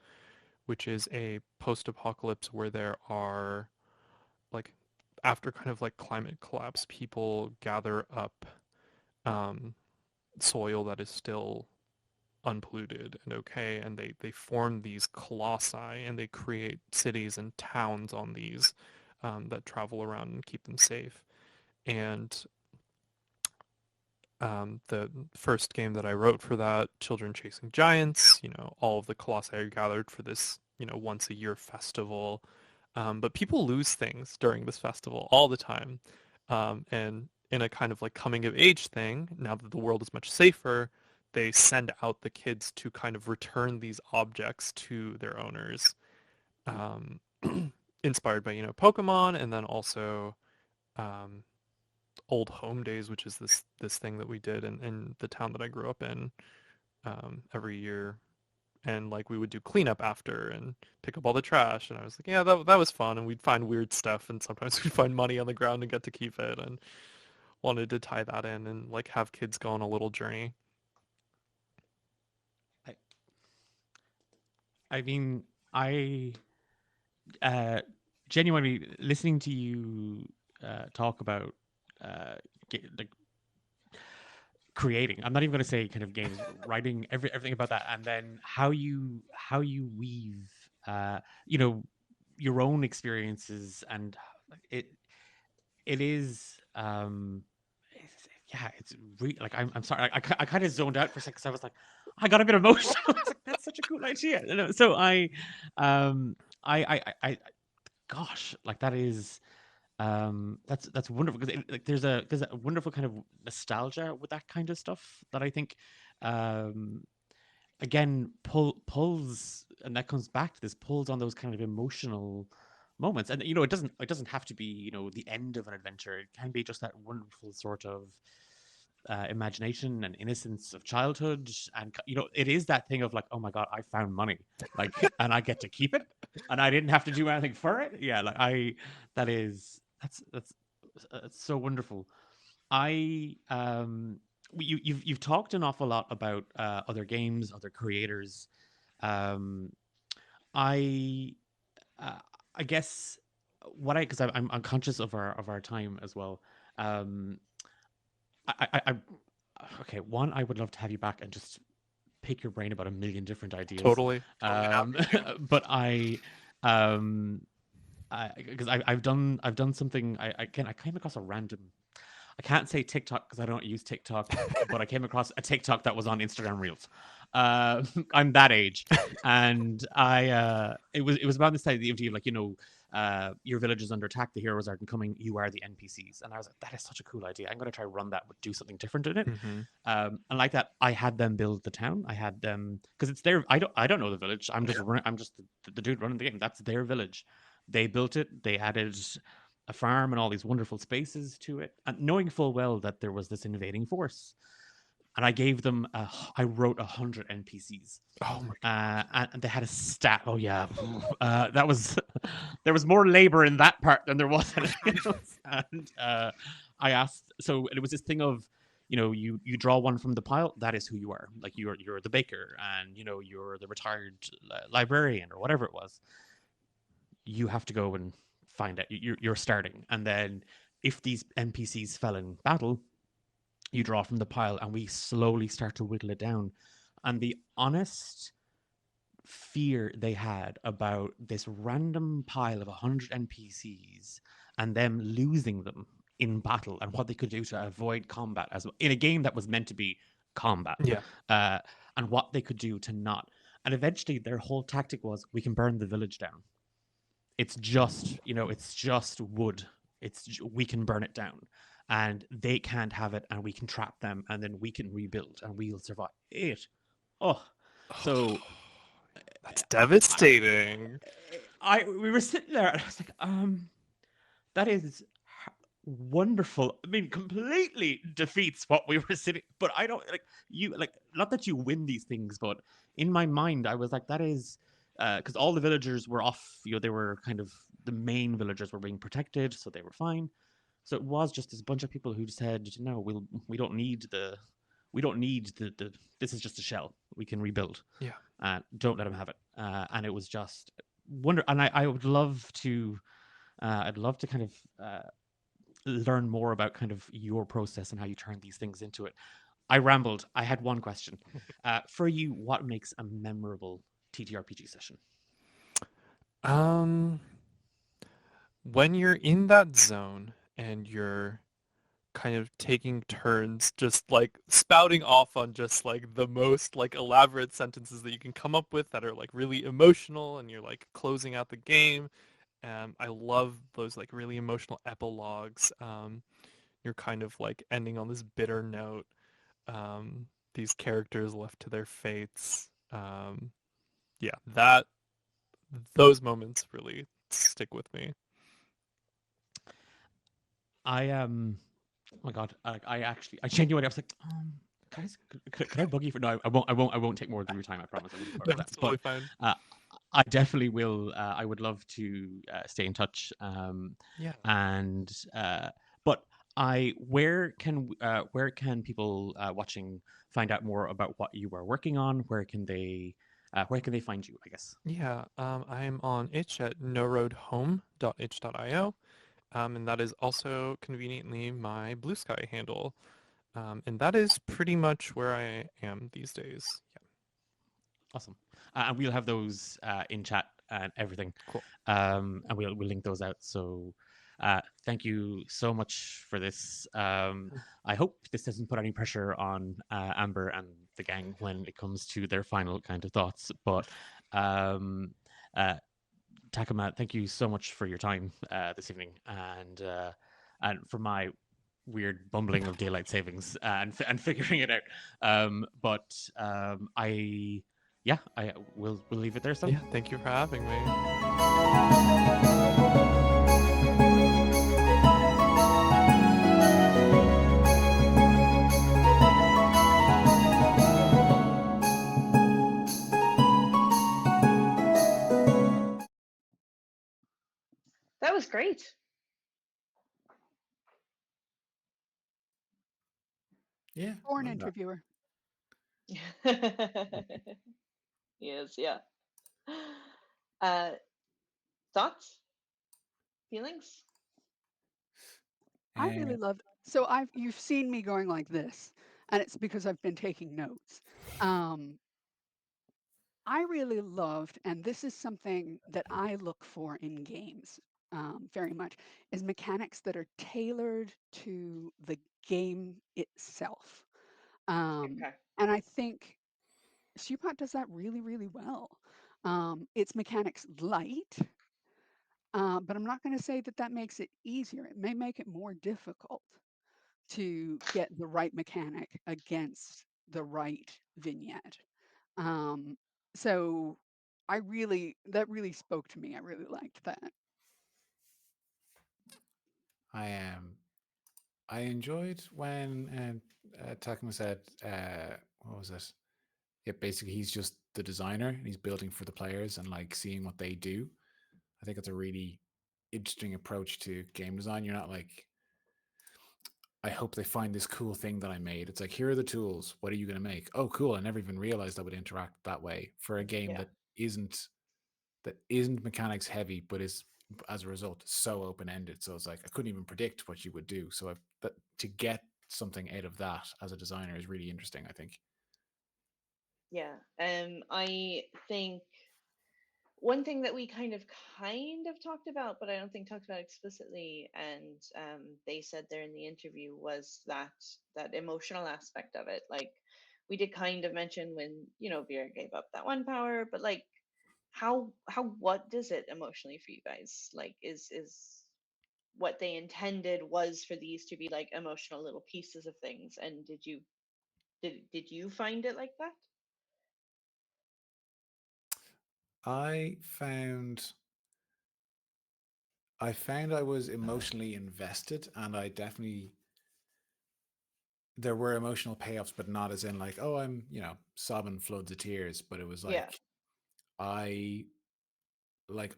S6: which is a post-apocalypse where there are like, after kind of like climate collapse, people gather up um, soil that is still unpolluted and okay, and they form these colossi and they create cities and towns on these that travel around and keep them safe. And the first game that I wrote for that, Children Chasing Giants, all of the colossi are gathered for this, once a year festival. But people lose things during this festival all the time. And in a kind of like coming of age thing, now that the world is much safer, they send out the kids to kind of return these objects to their owners. Inspired by, Pokemon, and then also Old Home Days, which is this thing that we did in the town that I grew up in every year. And like we would do cleanup after and pick up all the trash. And I was like, yeah, that was fun. And we'd find weird stuff, and sometimes we'd find money on the ground and get to keep it. And wanted to tie that in and like have kids go on a little journey.
S5: I mean, I genuinely listening to you talk about like creating. I'm not even going to say kind of games, writing everything about that, and then how you weave, your own experiences, and it is yeah, it's really like I'm sorry, I kind of zoned out for a second because I was like, I got a bit emotional. I was like, that's such a cool idea. So I gosh, like that is that's wonderful because like there's a wonderful kind of nostalgia with that kind of stuff that I think um again pulls, and that comes back to this, pulls on those kind of emotional moments. And it doesn't have to be the end of an adventure. It can be just that wonderful sort of imagination and innocence of childhood. And it is that thing of like, oh my god, I found money, like, and I get to keep it, and I didn't have to do anything for it. Yeah, like that's so wonderful. I you've talked an awful lot about other games, other creators. Um, I uh, I guess what I because I'm conscious of our time as well. Um, I okay. One, I would love to have you back and just pick your brain about a million different ideas.
S6: Totally happy to.
S5: But um, because I've done something. I came across a random. I can't say TikTok because I don't use TikTok, but I came across a TikTok that was on Instagram Reels. I'm that age, and it was about this idea of like your village is under attack, the heroes aren't coming, you are the NPCs, and I was like, that is such a cool idea. I'm going to try run that, but do something different in it.
S6: Mm-hmm.
S5: And like that, I had them build the town. I had them because it's their. I don't know the village. I'm just the dude running the game. That's their village. They built it. They added a farm and all these wonderful spaces to it, and knowing full well that there was this invading force. And I gave them, I wrote 100 NPCs.
S6: Oh my god.
S5: And they had a stat. Oh yeah, that was there was more labor in that part than there was anything else. And I asked, so it was this thing of, you draw one from the pile. That is who you are. Like you're the baker, and you're the retired librarian or whatever it was. You have to go and find out. You're starting, and then if these NPCs fell in battle, you draw from the pile, and we slowly start to whittle it down. And the honest fear they had about this random pile of 100 NPCs and them losing them in battle, and what they could do to avoid combat as well in a game that was meant to be combat,
S6: Yeah.
S5: and what they could do to not. And eventually their whole tactic was, we can burn the village down. It's just wood. We can burn it down, and they can't have it, and we can trap them, and then we can rebuild, and we'll survive it. Oh, so
S6: That's devastating.
S5: we were sitting there, and I was like, that is wonderful. I mean, completely defeats what we were sitting. But I don't not that you win these things, but in my mind, I was like, that is because all the villagers were off. They were kind of, the main villagers were being protected, so they were fine. So it was just this bunch of people who said, no, we don't need the this is just a shell. We can rebuild.
S6: Yeah.
S5: Don't let them have it. And it was just wonder. And I would love to, I'd love to kind of learn more about kind of your process and how you turn these things into it. I rambled. I had one question for you. What makes a memorable TTRPG session?
S6: When you're in that zone and you're kind of taking turns just like spouting off on just like the most like elaborate sentences that you can come up with that are like really emotional, and you're like closing out the game. I love those like really emotional epilogues. You're kind of like ending on this bitter note. These characters left to their fates. Yeah, those moments really stick with me.
S5: Oh my god! I genuinely, I was like, guys, could I bug you for? No, I won't take more than your time. I promise. I won't bug
S6: That's
S5: that.
S6: totally
S5: But
S6: fine.
S5: I definitely will. I would love to stay in touch.
S6: Yeah.
S5: And but where can people watching find out more about what you are working on? Where can they find you, I guess?
S6: Yeah, I'm on itch at noroadhome.itch.io, and that is also conveniently my Blue Sky handle. And that is pretty much where I am these days. Yeah.
S5: Awesome. And we'll have those in chat and everything.
S6: Cool.
S5: And we'll link those out. So thank you so much for this. I hope this doesn't put any pressure on Amber and the gang when it comes to their final kind of thoughts. But Takuma, thank you so much for your time this evening, and for my weird bumbling of daylight savings and figuring it out. I yeah, I we'll leave it there. So
S6: Yeah, thank you for having me.
S1: That was great.
S2: Yeah,
S3: Or an
S2: love that.
S3: interviewer.
S1: Yes, yeah. Uh, thoughts, feelings?
S3: I really
S2: Uh,
S3: loved. You've seen me going like this, and it's because I've been taking notes. Um, I really loved, and this is something that I look for in games very much, is mechanics that are tailored to the game itself. Um,
S1: Okay.
S3: and I think Stewpot does that really, really well. Its mechanics light, but I'm not going to say that that makes it easier. It may make it more difficult to get the right mechanic against the right vignette. Um, so that really spoke to me. I really liked that.
S2: I I enjoyed when Takuma said, what was it? Yeah, basically he's just the designer and he's building for the players and like seeing what they do. I think it's a really interesting approach to game design. You're not like, I hope they find this cool thing that I made. It's like, here are the tools. What are you going to make? Oh, cool. I never even realized I would interact that way for a game
S1: Yeah.
S2: that isn't mechanics heavy, but is as a result so open ended. So it's like I couldn't even predict what you would do. So that to get something out of that as a designer is really interesting. I think.
S1: Yeah. I think one thing that we kind of talked about, but I don't think talked about explicitly, and they said there in the interview was that emotional aspect of it. Like we did kind of mention when Vera gave up that one power, but like how what does it emotionally for you guys? Like is what they intended was for these to be like emotional little pieces of things, and did you find it like that?
S2: I found I was emotionally invested, and I definitely there were emotional payoffs, but not as in like, oh, I'm sobbing floods of tears, but it was
S1: Yeah.
S2: I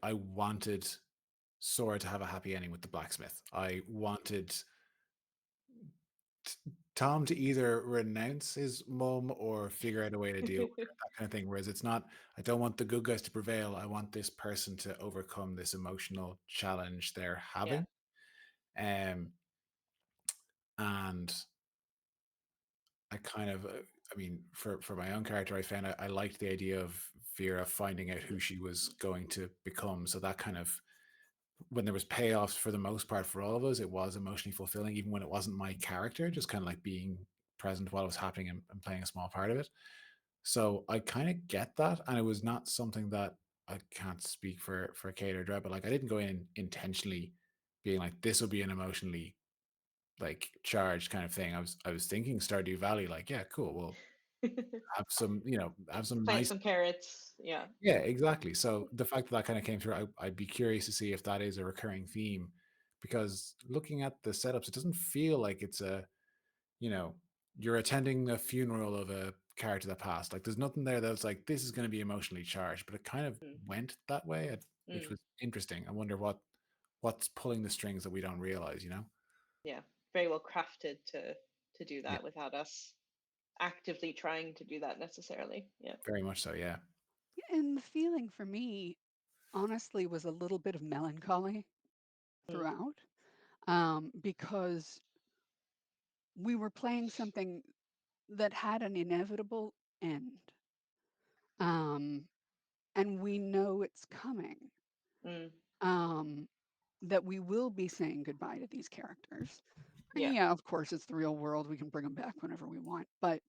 S2: I wanted Sora to have a happy ending with the blacksmith. I wanted Tom to either renounce his mum or figure out a way to deal with it, that kind of thing. Whereas it's not, I don't want the good guys to prevail. I want this person to overcome this emotional challenge they're
S1: Yeah.
S2: having. Um, and I kind of, I mean, for my own character, I found I liked the idea of Vera finding out who she was going to become. So that kind of, when there was payoffs for the most part for all of us, it was emotionally fulfilling, even when it wasn't my character, just kind of like being present while it was happening and playing a small part of it. So I kind of get that, and it was not something that I can't speak for Kate or Dre, but like I didn't go in intentionally being like this will be an emotionally like charged kind of thing. I was thinking Stardew Valley, like yeah, cool. We'll have some
S1: Plant
S2: nice
S1: some carrots. Yeah.
S2: yeah, exactly. So the fact that that kind of came through, I'd be curious to see if that is a recurring theme, because looking at the setups, it doesn't feel like it's you know, you're attending the funeral of a character that passed. Like, there's nothing there that's like this is going to be emotionally charged, but it kind of
S1: Mm.
S2: went that way, which
S1: Mm.
S2: was interesting. I wonder what's pulling the strings that we don't realize.
S1: Yeah. Very well crafted to do
S2: Yeah,
S1: that without us actively trying to do that necessarily. Yeah.
S2: very much so. Yeah.
S3: And the feeling for me, honestly, was a little bit of melancholy
S1: Mm.
S3: throughout, because we were playing something that had an inevitable end, um, and we know it's coming.
S1: Mm.
S3: Um, that we will be saying goodbye to these characters. And
S1: Yeah.
S3: yeah, of course, it's the real world. We can bring them back whenever we want. But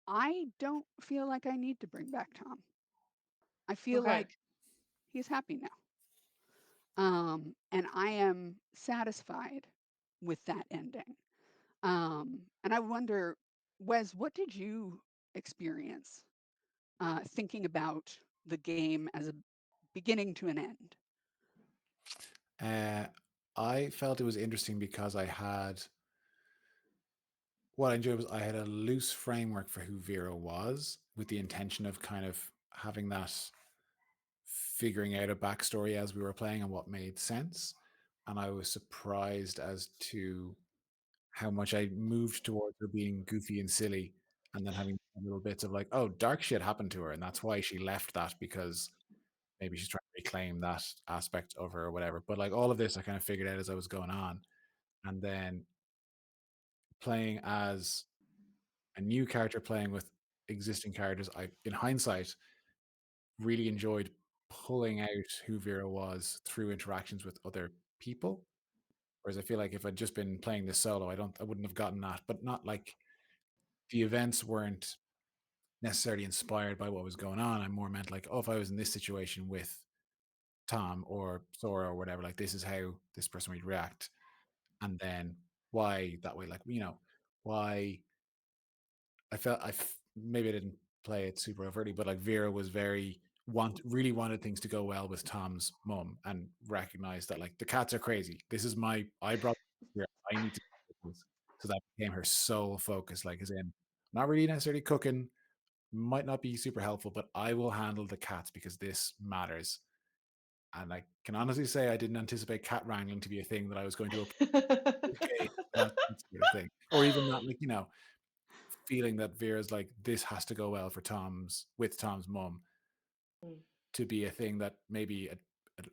S3: I don't feel like I need to bring back Tom. I feel
S1: Okay.
S3: like He's happy now. And I am satisfied with that ending. And I wonder, Wes, what did you experience thinking about the game as a beginning to an end?
S2: Uh, I felt it was interesting because I had what I enjoyed was I had a loose framework for who Vera was, with the intention of kind of having that figuring out a backstory as we were playing and what made sense. And I was surprised as to how much I moved towards her being goofy and silly, and then having little bits of like, oh, dark shit happened to her, and that's why she left that, because maybe she's trying to reclaim that aspect of her or whatever. But like all of this, I kind of figured out as I was going on, and then playing as a new character, playing with existing characters, I, in hindsight, really enjoyed pulling out who Vera was through interactions with other people. Whereas I feel like if I'd just been playing this solo, I wouldn't have gotten that. But not like the events weren't necessarily inspired by what was going on. I more meant like, oh, if I was in this situation with Tom or Sora or whatever, like this is how this person would react, and then why that way, like why I felt maybe I didn't play it super overtly, but like Vera was really wanted things to go well with Tom's mum, and recognized that like the cats are crazy. This is I brought here. I need to do this. So that became her sole focus, like as in not really necessarily cooking, might not be super helpful, but I will handle the cats because this matters. And I can honestly say I didn't anticipate cat wrangling to be a thing that I was going to okay, that sort of thing. Or even that, like, feeling that Vera's like, this has to go well for Tom's mum,
S1: Mm.
S2: to be a thing that maybe an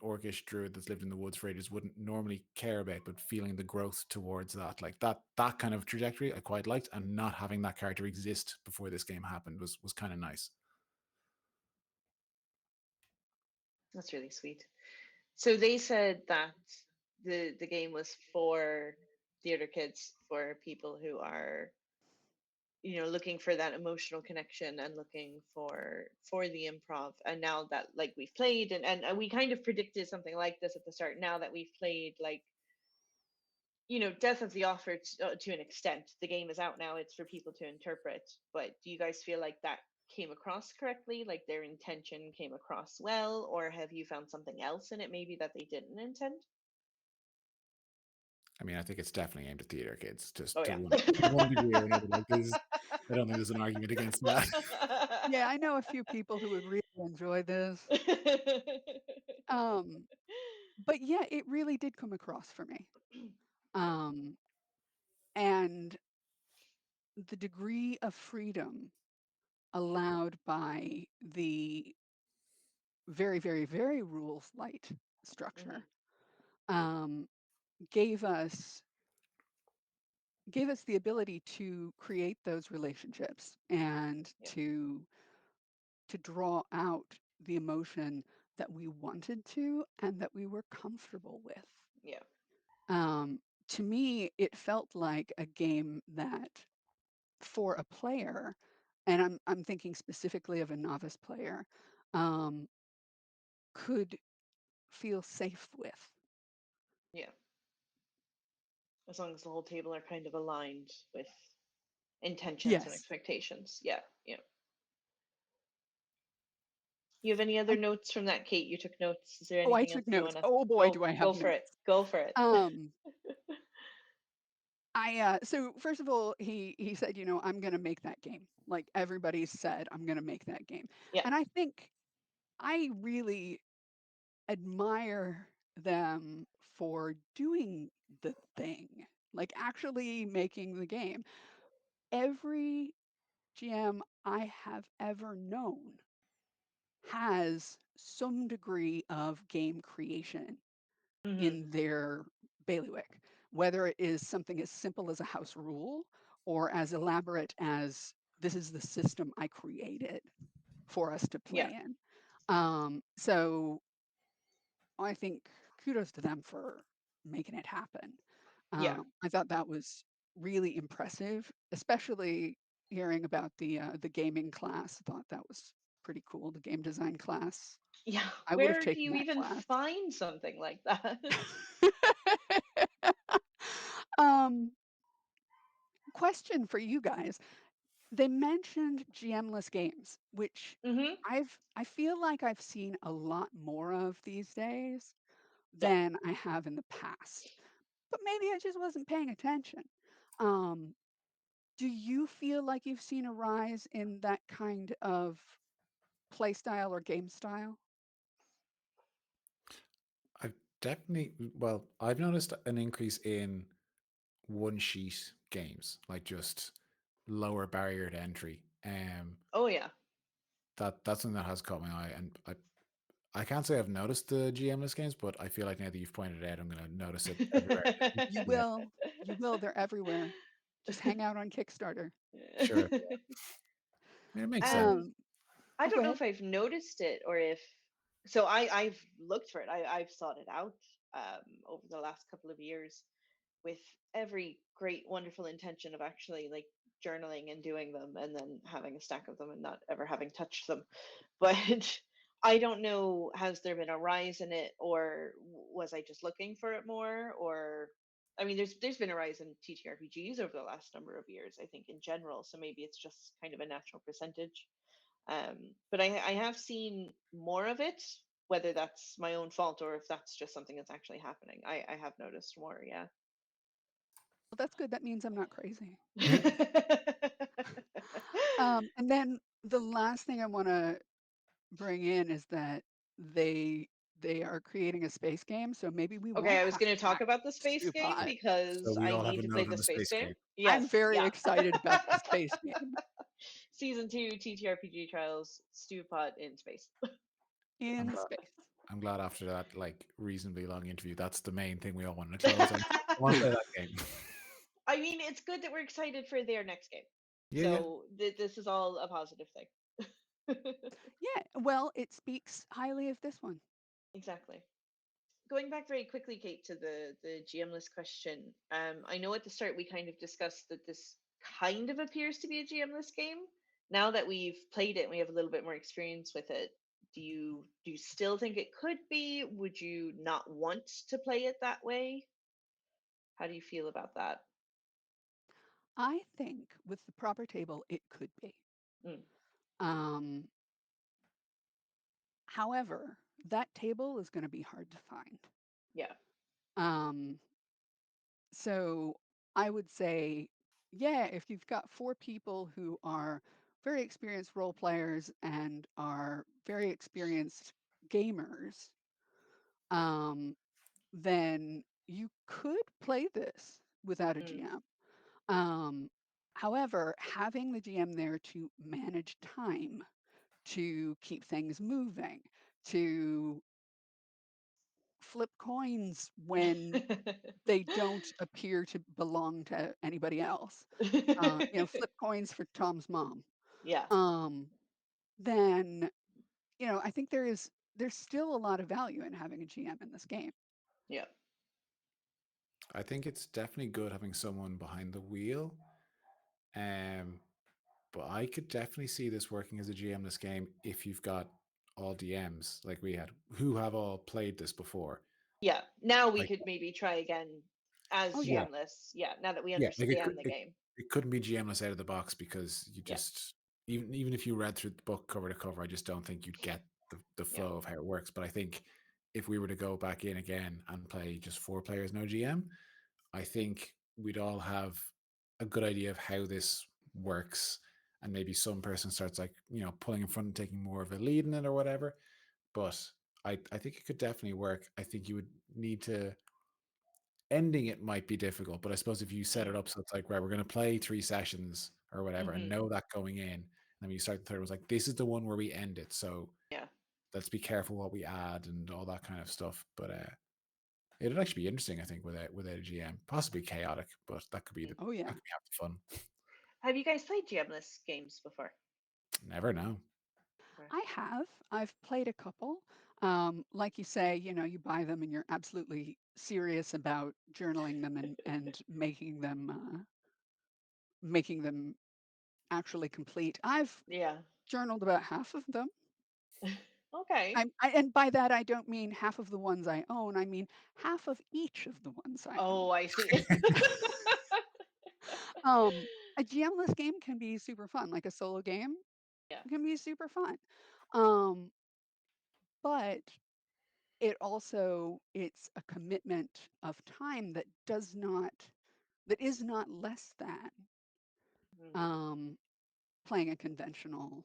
S2: orcish druid that's lived in the woods for ages wouldn't normally care about, but feeling the growth towards that, like that kind of trajectory I quite liked, and not having that character exist before this game happened was kind of nice.
S1: That's really sweet. So they said that the game was for theater kids, for people who are looking for that emotional connection and looking for the improv. And now that like we've played and we kind of predicted something like this at the start, now that we've played, like, Death of the Author to an extent, the game is out now, it's for people to interpret. But do you guys feel like that came across correctly, like their intention came across well, or have you found something else in it maybe that they didn't intend?
S2: I mean, I think it's definitely aimed at theater kids, just
S1: Oh
S2: to
S1: yeah.
S2: one degree or another. Like, I don't think there's an argument against that.
S3: Yeah, I know a few people who would really enjoy this. Um, but yeah, it really did come across for me. Um, and the degree of freedom allowed by the very, very, very rules light
S1: Mhm.
S3: structure um, gave us the ability to create those relationships and
S1: Yeah.
S3: to draw out the emotion that we wanted to and that we were comfortable with.
S1: Yeah.
S3: Um, to me, it felt like a game that, for a player, and I'm thinking specifically of a novice player, um, could feel safe with.
S1: Yeah. As long as the whole table are kind of aligned with intentions and
S3: Yes.
S1: expectations. Yeah. Yeah. You have any other
S3: I,
S1: notes from that, Kate? You took notes. Is there
S3: oh, I
S1: anything else
S3: took
S1: you
S3: notes.
S1: want to?
S3: Oh boy,
S1: Oh,
S3: do I have
S1: go for
S3: notes.
S1: it. Go for it.
S3: Um, so first of all, he said, I'm gonna make that game. Like everybody said, I'm gonna make that game.
S1: Yeah.
S3: And I think I really admire them for doing the thing, like actually making the game. Every GM I have ever known has some degree of game creation
S1: Hmm.
S3: in their bailiwick, whether it is something as simple as a house rule or as elaborate as this is the system I created for us to
S1: Yeah.
S3: play in. So I think kudos to them for making it happen.
S1: Yeah.
S3: I thought that was really impressive, especially hearing about the gaming class. I thought that was pretty cool, the game design class.
S1: Yeah,
S3: I would have
S1: where do
S3: taken
S1: you
S3: that
S1: even
S3: class.
S1: find something like that?
S3: um, question for you guys. They mentioned GM-less games, which
S1: Hmm.
S3: I feel like I've seen a lot more of these days
S1: Yeah.
S3: than I have in the past. But maybe I just wasn't paying attention. Um, do you feel like you've seen a rise in that kind of play style or game style?
S2: I've definitely, well, I've noticed an increase in one sheet games, like just lower barrier to entry.
S1: Oh yeah.
S2: That's something that has caught my eye, and I can't say I've noticed the GMless games, but I feel like now that you've pointed it out, I'm going to notice it everywhere.
S3: You
S2: Yeah,
S3: will. You will. They're everywhere. Just hang out on Kickstarter.
S2: sure. Yeah, it makes sense.
S1: um,
S3: Um,
S1: I
S3: oh, go
S1: don't know
S3: ahead.
S1: if I've noticed it or if so I've looked for it. I've sought it out over the last couple of years with every great wonderful intention of actually like journaling and doing them and then having a stack of them and not ever having touched them. But I don't know, has there been a rise in it or was I just looking for it more? Or I mean there's been a rise in TTRPGs over the last number of years, I think in general. So maybe it's just kind of a natural percentage. But I have seen more of it, whether that's my own fault or if that's just something that's actually happening. I have noticed more, yeah.
S3: Well, that's good. That means I'm not crazy.
S2: Yeah.
S3: And then the last thing I want to bring in is that they they are creating a space game, so maybe we
S1: Okay,
S3: won't
S1: I was
S3: have
S1: going
S3: to
S1: to talk
S3: hack
S1: about the space game
S3: Stewpot.
S2: So
S1: because
S2: we
S1: I
S2: all have
S1: need
S2: a
S1: to play
S2: note
S1: the
S2: on the
S1: space
S2: space
S1: game.
S2: game.
S3: I'm
S1: Yes,
S3: very
S1: yeah.
S3: excited about the space game
S1: Season 2 TTRPG Trials Stewpot in space.
S2: I'm
S3: in
S2: glad.
S3: space.
S2: I'm glad after that, like reasonably long interview, that's the main thing we all want to close on. I want to play that game.
S1: I mean, it's good that we're excited for their next game.
S2: Yeah, yeah.
S1: So this is all a positive thing.
S3: Yeah, well, it speaks highly of this one.
S1: Exactly. Going back very quickly, Kate, to the GM list question. I know at the start we kind of discussed that this kind of appears to be a GM list game. Now that we've played it and we have a little bit more experience with it, do you still think it could be? Would you not want to play it that way? How do you feel about that?
S3: I think with the proper table, it could be.
S1: Mm,
S3: Um, however, that table is going to be hard to find.
S1: yeah.
S3: Um, so I would say, yeah, if you've got four people who are very experienced role players and are very experienced gamers, um, then you could play this without a
S1: Mm.
S3: GM. Um, however, having the GM there to manage time, to keep things moving, to flip coins when they don't appear to belong to anybody else. Flip coins for Tom's mom.
S1: Yeah.
S3: Um, then, I think there's still a lot of value in having a GM in this game.
S1: Yeah.
S2: I think it's definitely good having someone behind the wheel. Um, but I could definitely see this working as a GM this game if you've got all DMs like we had who have all played this before.
S1: Yeah. Now we
S2: Like,
S1: could maybe try again as
S3: Oh yeah.
S2: yeah,
S1: GM-less. Yeah. Now that we
S2: yeah, like
S1: understand the game.
S2: it couldn't be GMless out of the box because you
S1: Yeah.
S2: just even if you read through the book cover to cover, I just don't think you'd get the
S1: Yeah.
S2: flow of how it works. But I think if we were to go back in again and play just four players, no GM, I think we'd all have a good idea of how this works. And maybe some person starts like, pulling in front and taking more of a lead in it or whatever. But I think it could definitely work. I think you would need to ending it might be difficult, but I suppose if you set it up so it's like, right, we're going to play 3 sessions or whatever and
S1: Hmm.
S2: know that going in, and then when you start the third, it was like, this is the one where we end it. So
S1: Yeah.
S2: let's be careful what we add and all that kind of stuff. But it'd actually be interesting, I think, without a GM, possibly chaotic, but that could be
S3: Oh yeah.
S2: that could be half the fun.
S1: Have you guys played GM-less games before?
S2: Never know.
S1: Right.
S3: I have. I've played a couple. Like you say, you buy them and you're absolutely serious about journaling them and making them actually complete. I've
S1: Yeah.
S3: journaled about half of them.
S1: Okay.
S3: And by that I don't mean half of the ones I own. I mean half of each of the ones I
S1: Oh,
S3: own.
S1: I see.
S3: A GM-less game can be super fun, like a solo game
S1: Yeah.
S3: can be super fun. Um, but it's a commitment of time that is not less than
S1: Mhm.
S3: um, playing a conventional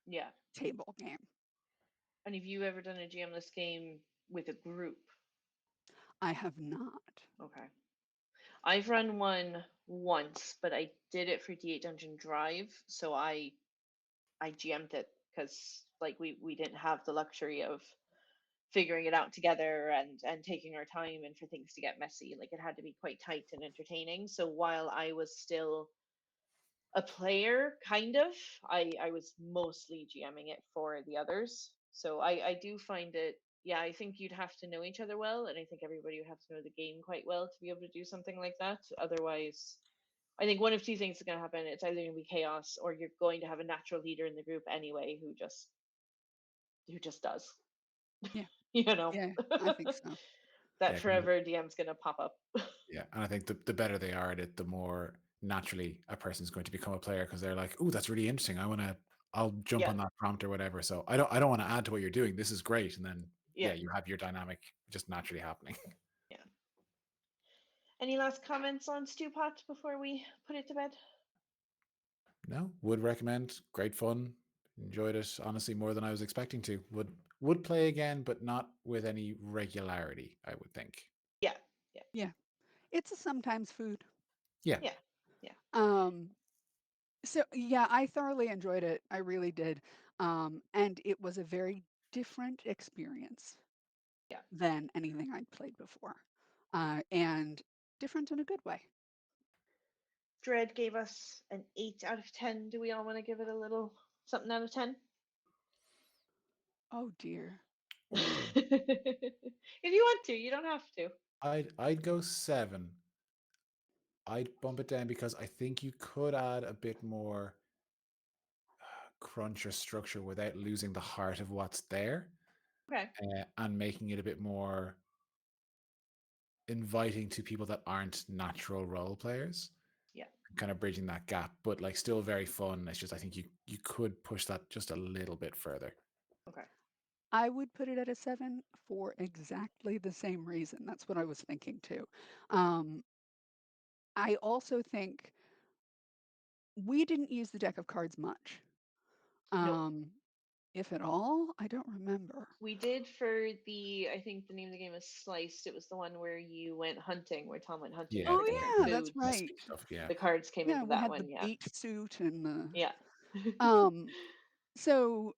S1: Yeah.
S3: table game.
S1: And have you ever done a GM-less game with a group?
S3: I have not.
S1: Okay. I've run one once, but I did it for D8 Dungeon Drive, so I GM'd it because like we didn't have the luxury of figuring it out together and taking our time and for things to get messy. Like it had to be quite tight and entertaining. So while I was still a player, kind of, I was mostly GMing it for the others. So I do find it, yeah, I think you'd have to know each other well, and I think everybody would have to know the game quite well to be able to do something like that. Otherwise, I think one of two things is going to happen. It's either going to be chaos, or you're going to have a natural leader in the group anyway who just does,
S3: Yeah,
S1: you know.
S3: yeah, I think so.
S1: That
S2: Yeah, 'cause
S1: forever DM's going to pop up.
S2: yeah, and I think the better they are at it, the more naturally a person's going to become a player because they're like, "Oh, that's really interesting. I'll jump
S1: Yeah,
S2: on that prompt or whatever." So I don't want to add to what you're doing. This is great, and then
S1: yeah,
S2: yeah, you have your dynamic just naturally happening.
S1: yeah. Any last comments on Stewpot before we put it to bed?
S2: No, would recommend. Great fun. Enjoyed it honestly more than I was expecting to. Would play again, but not with any regularity, I would think.
S1: Yeah, yeah,
S3: Yeah, it's a sometimes food.
S2: Yeah.
S1: yeah, yeah,
S3: Um, so yeah, I thoroughly enjoyed it. I really did. And it was a very different experience
S1: yeah.
S3: than anything I'd played before. And different in a good way.
S1: Dread gave us an 8 out of 10. Do we all want to give it a little something out of 10?
S3: Oh dear.
S2: Ooh.
S1: If you want to, you don't have to.
S2: I'd go 7. I'd bump it down because I think you could add a bit more crunch or structure without losing the heart of what's there,
S1: Okay.
S2: and making it a bit more inviting to people that aren't natural role players,
S1: Yeah.
S2: kind of bridging that gap, but like still very fun. It's just I think you could push that just a little bit further.
S1: Okay.
S3: I would put it at a 7 for exactly the same reason. That's what I was thinking too. Um, I also think we didn't use the deck of cards much.
S1: No,
S3: Um, if at all, I don't remember.
S1: we did for I think the name of the game is Sliced. It was the one where you went hunting, where Tom went hunting
S2: Yeah,
S1: for
S3: Oh
S1: the
S2: the
S1: different
S3: yeah, that's
S1: foods.
S2: recipe
S3: right.
S2: stuff. Yeah.
S1: The cards came
S3: Yeah,
S1: into
S3: we
S1: that
S3: had the
S1: one. Yeah.
S3: bait suit and the
S1: Yeah.
S3: um so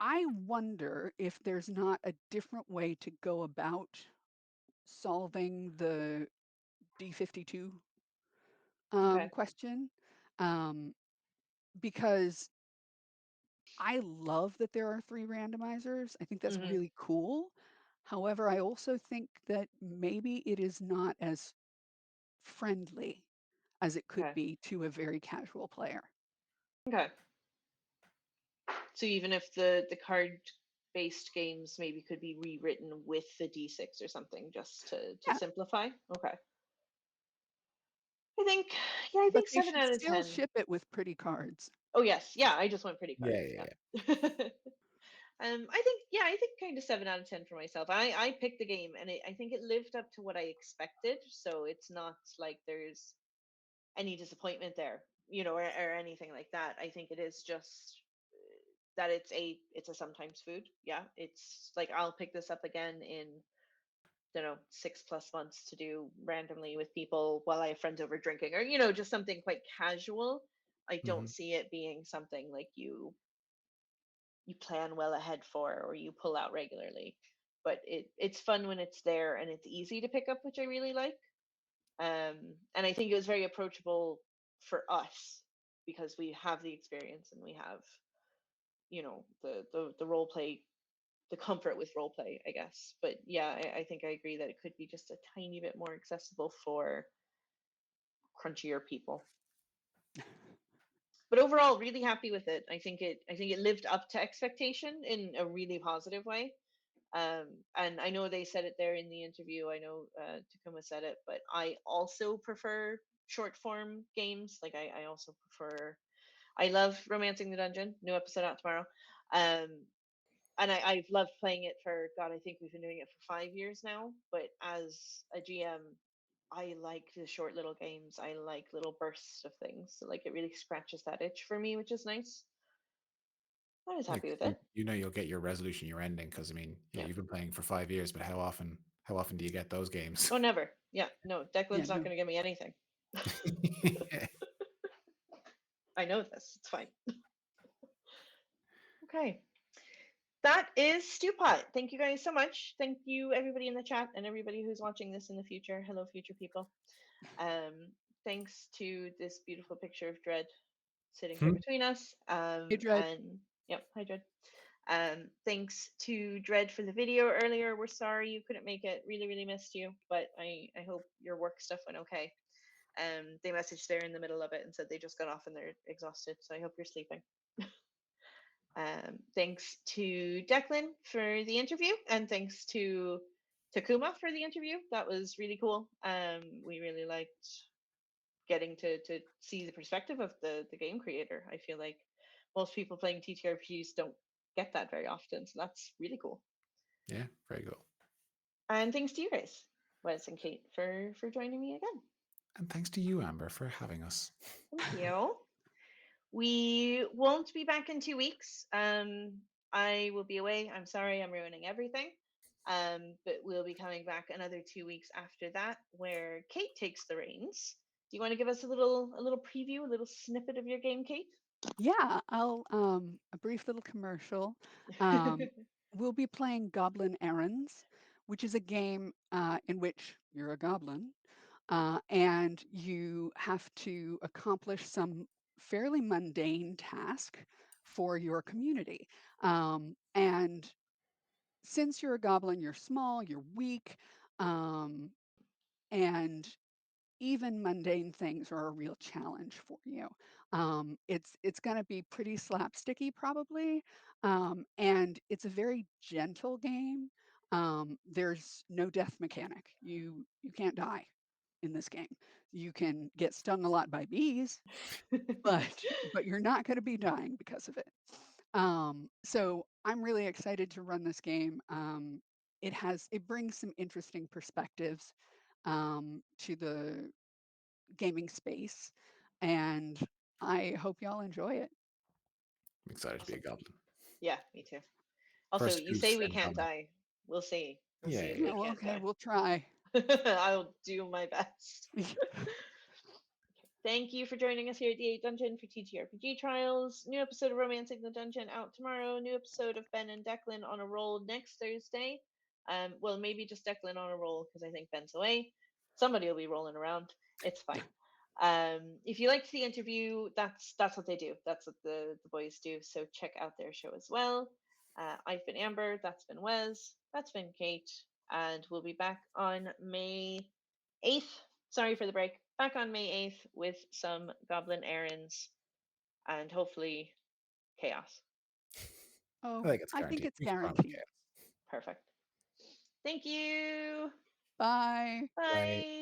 S3: I wonder if there's not a different way to go about solving the D52
S1: Okay.
S3: question. Um, because I love that there are 3 randomizers. I think that's
S1: Hmm.
S3: really cool. However, I also think that maybe it is not as friendly as it could
S1: Okay.
S3: be to a very casual player.
S1: Okay. So even if the card based games maybe could be rewritten with the D6 or something just to
S3: Yeah,
S1: simplify. Okay. I think, yeah, I
S3: but
S1: think
S3: they
S1: 7
S3: should
S1: out of
S3: still
S1: 10.
S3: ship it with pretty cards.
S1: Oh yes, yeah, I just went pretty
S2: Yeah,
S1: cards.
S2: yeah, yeah.
S1: Yeah. I think, yeah, I think kind of 7 out of 10 for myself. I picked the game and I think it lived up to what I expected. So it's not like there's any disappointment there, or anything like that. I think it is just that it's a sometimes food. Yeah, it's like I'll pick this up again in 6+ months to do randomly with people while I have friends over drinking, or just something quite casual. I don't
S2: Mhm.
S1: see it being something like you plan well ahead for or you pull out regularly. But it's fun when it's there and it's easy to pick up, which I really like. And I think it was very approachable for us because we have the experience and we have the role play, the comfort with role play, I guess. But yeah, I think I agree that it could be just a tiny bit more accessible for crunchier people. but overall, really happy with it. I think it lived up to expectation in a really positive way. And I know they said it there in the interview. I know Takuma said it, but I also prefer short form games. Like I also prefer. I love Romancing the Dungeon. New episode out tomorrow. And I've loved playing it for God. I think we've been doing it for 5 years now. But as a GM, I like the short little games. I like little bursts of things. So like it really scratches that itch for me, which is nice. I was
S2: Like
S1: happy with it.
S2: you know you'll get your resolution, your ending, because I mean, yeah,
S1: Yeah.
S2: you've been playing for 5 years, but how often do you get those games?
S1: Oh, never. Yeah. No,
S3: Yeah,
S1: Declan's not
S3: no.
S1: going to give me anything. I know this. It's fine. Okay. That is Stewpot. Thank you guys so much. Thank you, everybody in the chat and everybody who's watching this in the future. Hello, future people. Thanks to this beautiful picture of Dread sitting here between us.
S3: Hey, Dread.
S1: And yep, hi Dread. Thanks to Dread for the video earlier. We're sorry you couldn't make it. Really, really missed you. But I hope your work stuff went okay. They messaged there in the middle of it and said they just got off and they're exhausted. So I hope you're sleeping. Thanks to Declan for the interview, and thanks to Takuma for the interview. That was really cool. We really liked getting to see the perspective of the game creator. I feel like most people playing TTRPGs don't get that very often, so that's really cool.
S2: Yeah, very cool.
S1: And thanks to you guys, Wes and Kate, for joining me again.
S2: And thanks to you, Amber, for having us.
S1: Thank you. We won't be back in 2 weeks. I will be away. I'm sorry, I'm ruining everything. But we'll be coming back another 2 weeks after that, where Kate takes the reins. Do you want to give us a little preview, a little snippet of your game, Kate?
S3: Yeah, I'll a brief little commercial. We'll be playing Goblin Errands, which is a game in which you're a goblin and you have to accomplish some fairly mundane task for your community. And since you're a goblin, you're small, you're weak, and even mundane things are a real challenge for you. It's going to be pretty slapsticky probably, and it's a very gentle game. There's no death mechanic. You can't die in this game. You can get stung a lot by bees, but you're not going to be dying because of it. So I'm really excited to run this game. It brings some interesting perspectives to the gaming space, and I hope y'all enjoy it.
S2: I'm excited to be a
S1: Awesome.
S2: goblin.
S1: Yeah, me too. Also,
S2: First
S1: you
S2: goose,
S1: say we
S2: then
S1: can't
S2: goblin.
S1: die. We'll see. We'll
S2: Yeah,
S1: see if
S2: yeah,
S1: we
S3: Yeah, well,
S1: can't
S3: okay,
S1: die.
S3: we'll try.
S1: I'll do my best. Thank you for joining us here at the 8 Dungeon for TTRPG Trials. New episode of Romancing the Dungeon out tomorrow. New episode of Ben and Declan on a roll next Thursday. Well, maybe just Declan on a roll because I think Ben's away. Somebody will be rolling around. It's fine. If you liked the interview, that's what they do. That's what the boys do. So check out their show as well. I've been Amber. That's been Wes. That's been Kate. And we'll be back on May 8th. Sorry for the break. Back on May 8th with some goblin errands and hopefully chaos.
S3: Oh,
S2: I think it's
S3: I think
S2: guaranteed.
S3: it's
S2: We can promise
S3: guaranteed.
S2: you.
S1: Perfect. Thank you.
S3: Bye.
S1: Bye.